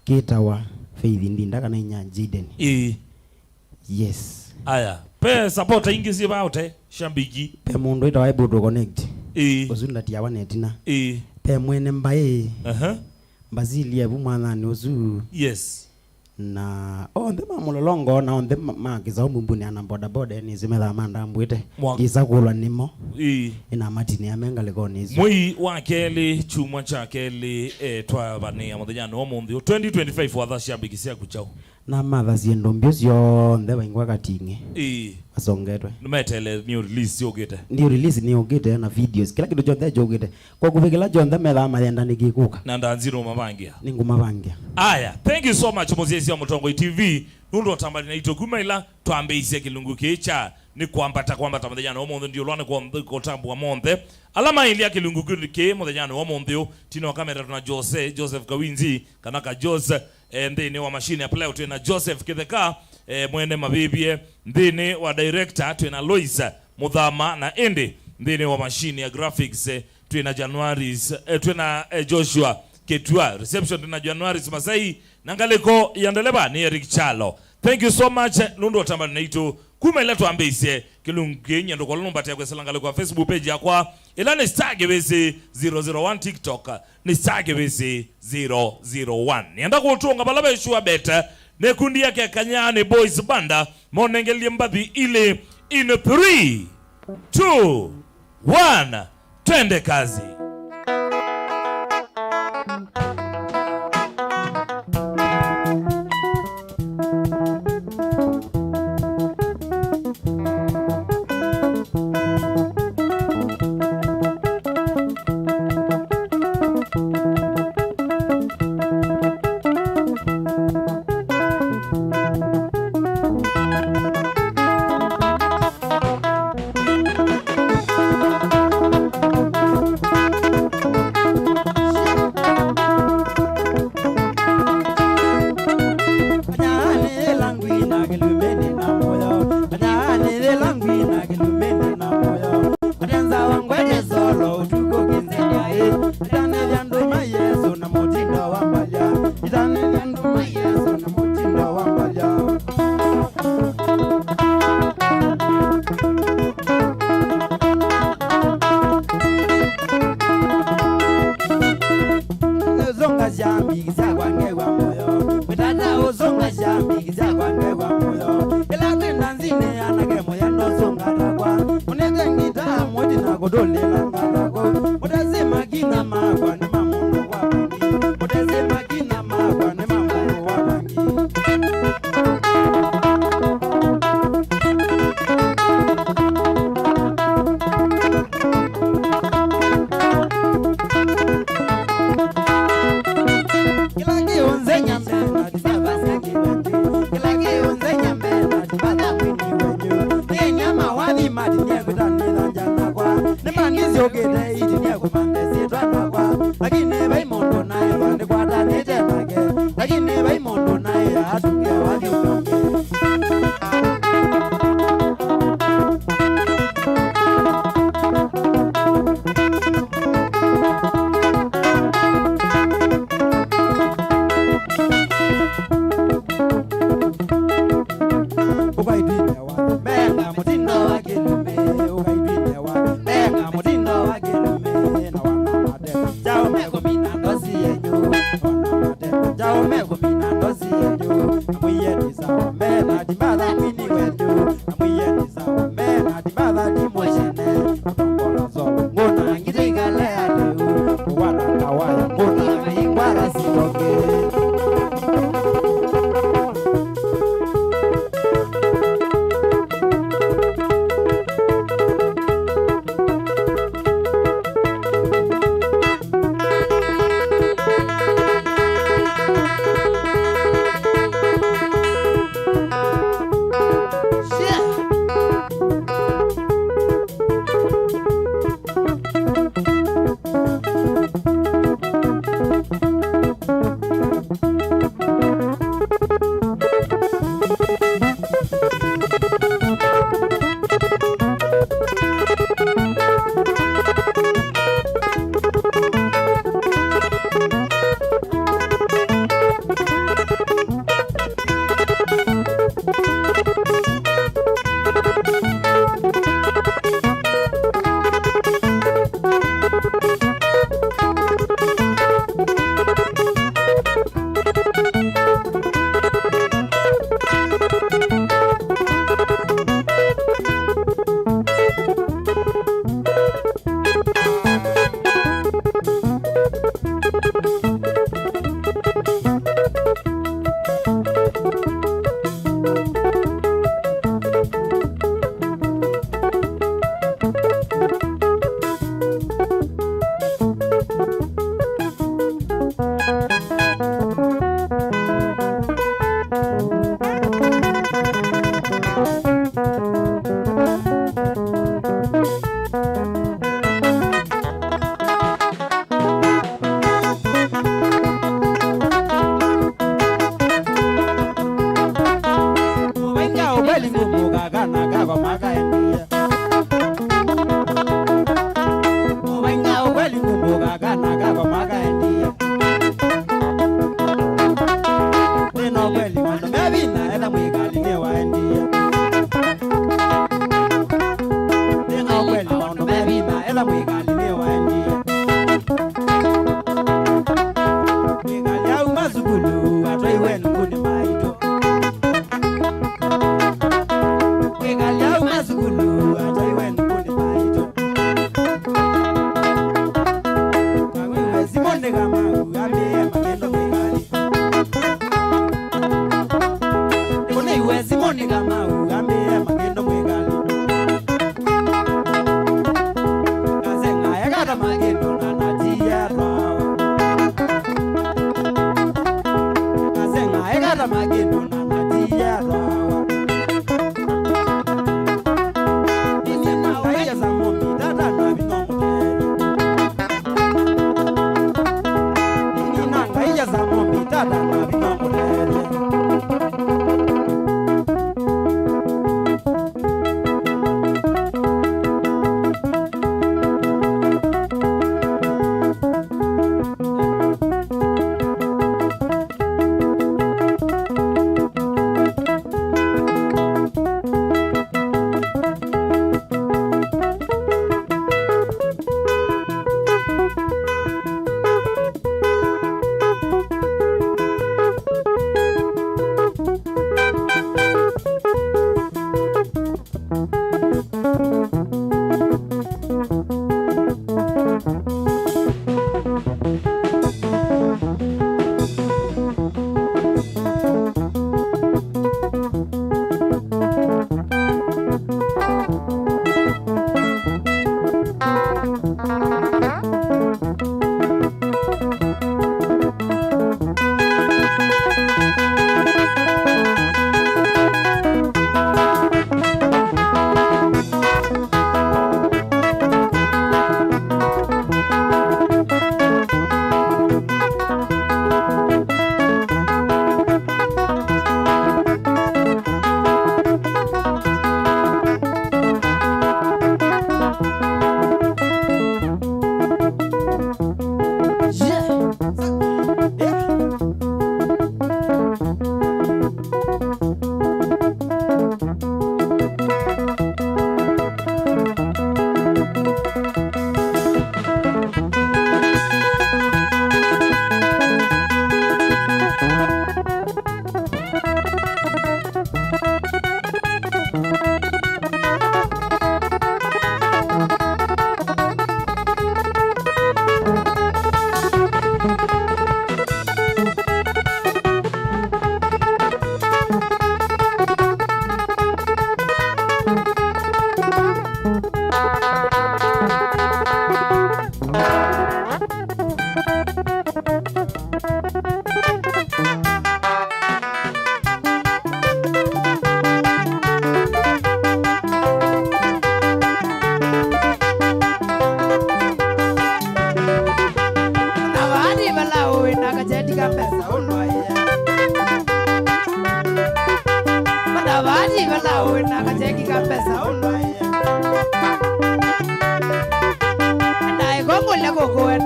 kitawa Faith Ndinda kana nya Jaden yes aya pe supporter ingizi baute shambiki pe mundu ita wa Budo Connect uzunda tia wanetina pe mwene mbaye Bazilia bumwana ni uzu yes na onde mamulolongo na onde Kizao mbumbuni ana boda ni zimela manda mbwete isakulwa nimo ina matini amenga lekonizo mwi wa keli chuma cha keli twa bani amuthenya no mundi 2025 watha shambiki cia kuchao na matha ciendo mbio cionthe baingwa katinge asongetwe numetele new release yogete ndio release ni yogete na videos kila kitu chonthe jogete kwa kuvikila chonthe metha mayenda nikikuka na ndanziro mabangia ninguma bangia aya. Thank you so much Moses ya Mutongo TV nundo tambali na ito kumaila tuambe isi ya kilungu kecha ni kwambata muthenya wa monthe ndio lwane kwa tambu wa monthe alama ili ya kilungu ke muthenya wa monthe tino kamera tuna Joseph Kawinzi kanaka Joseph ndini wa machine ya play tuna Joseph Kitheka mwene mabibie ndini wa director tuna Loisa Muthama na Ende ndini wa machine ya graphics tuna Januaris tuna Joshua Ketua reception tuna Januaris Masai nangaleko yandeleba ni Eric Chalo. Thank you so much nundo tamba naito kumela tuambise kilungi nyando kwa lumba tia kweselangale kwa Facebook page yakwa ila ni stage bese 001 TikTok ni stage bese 001 nienda kutunga balabe shua beta ne kundi yake Kanyane Boys Banda monengelie mbabi ile in 3 2 1 twende kazi.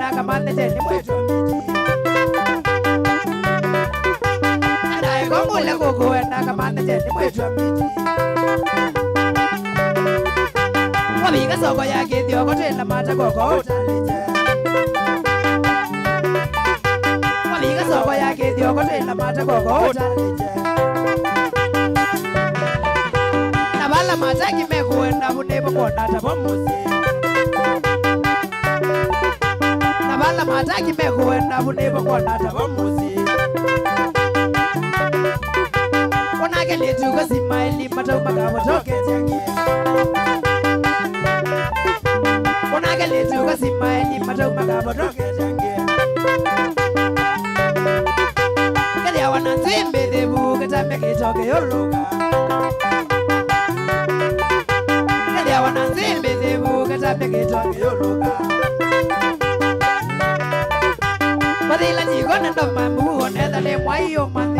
kuenda kamande jeni mwetu Adae kongule kuenda kamande jeni mwetu Wabiga soko ya kithio kotela mata koko utalije Wabiga soko ya kithio kotela mata koko utalije Nabala mata kimekuenda bunebo kona tabomuzi Nabala mata kimekuenda bunebo kona tabomuzi Konake letu kasimaili mata umagabo toke jangi Konake letu kasimaili mata umagabo toke jangi Kalia wananzimbe debu katambe kitoke yoluka Kalia wananzimbe debu katambe kitoke yoluka Badila jiko nando mambu onedale mwayo man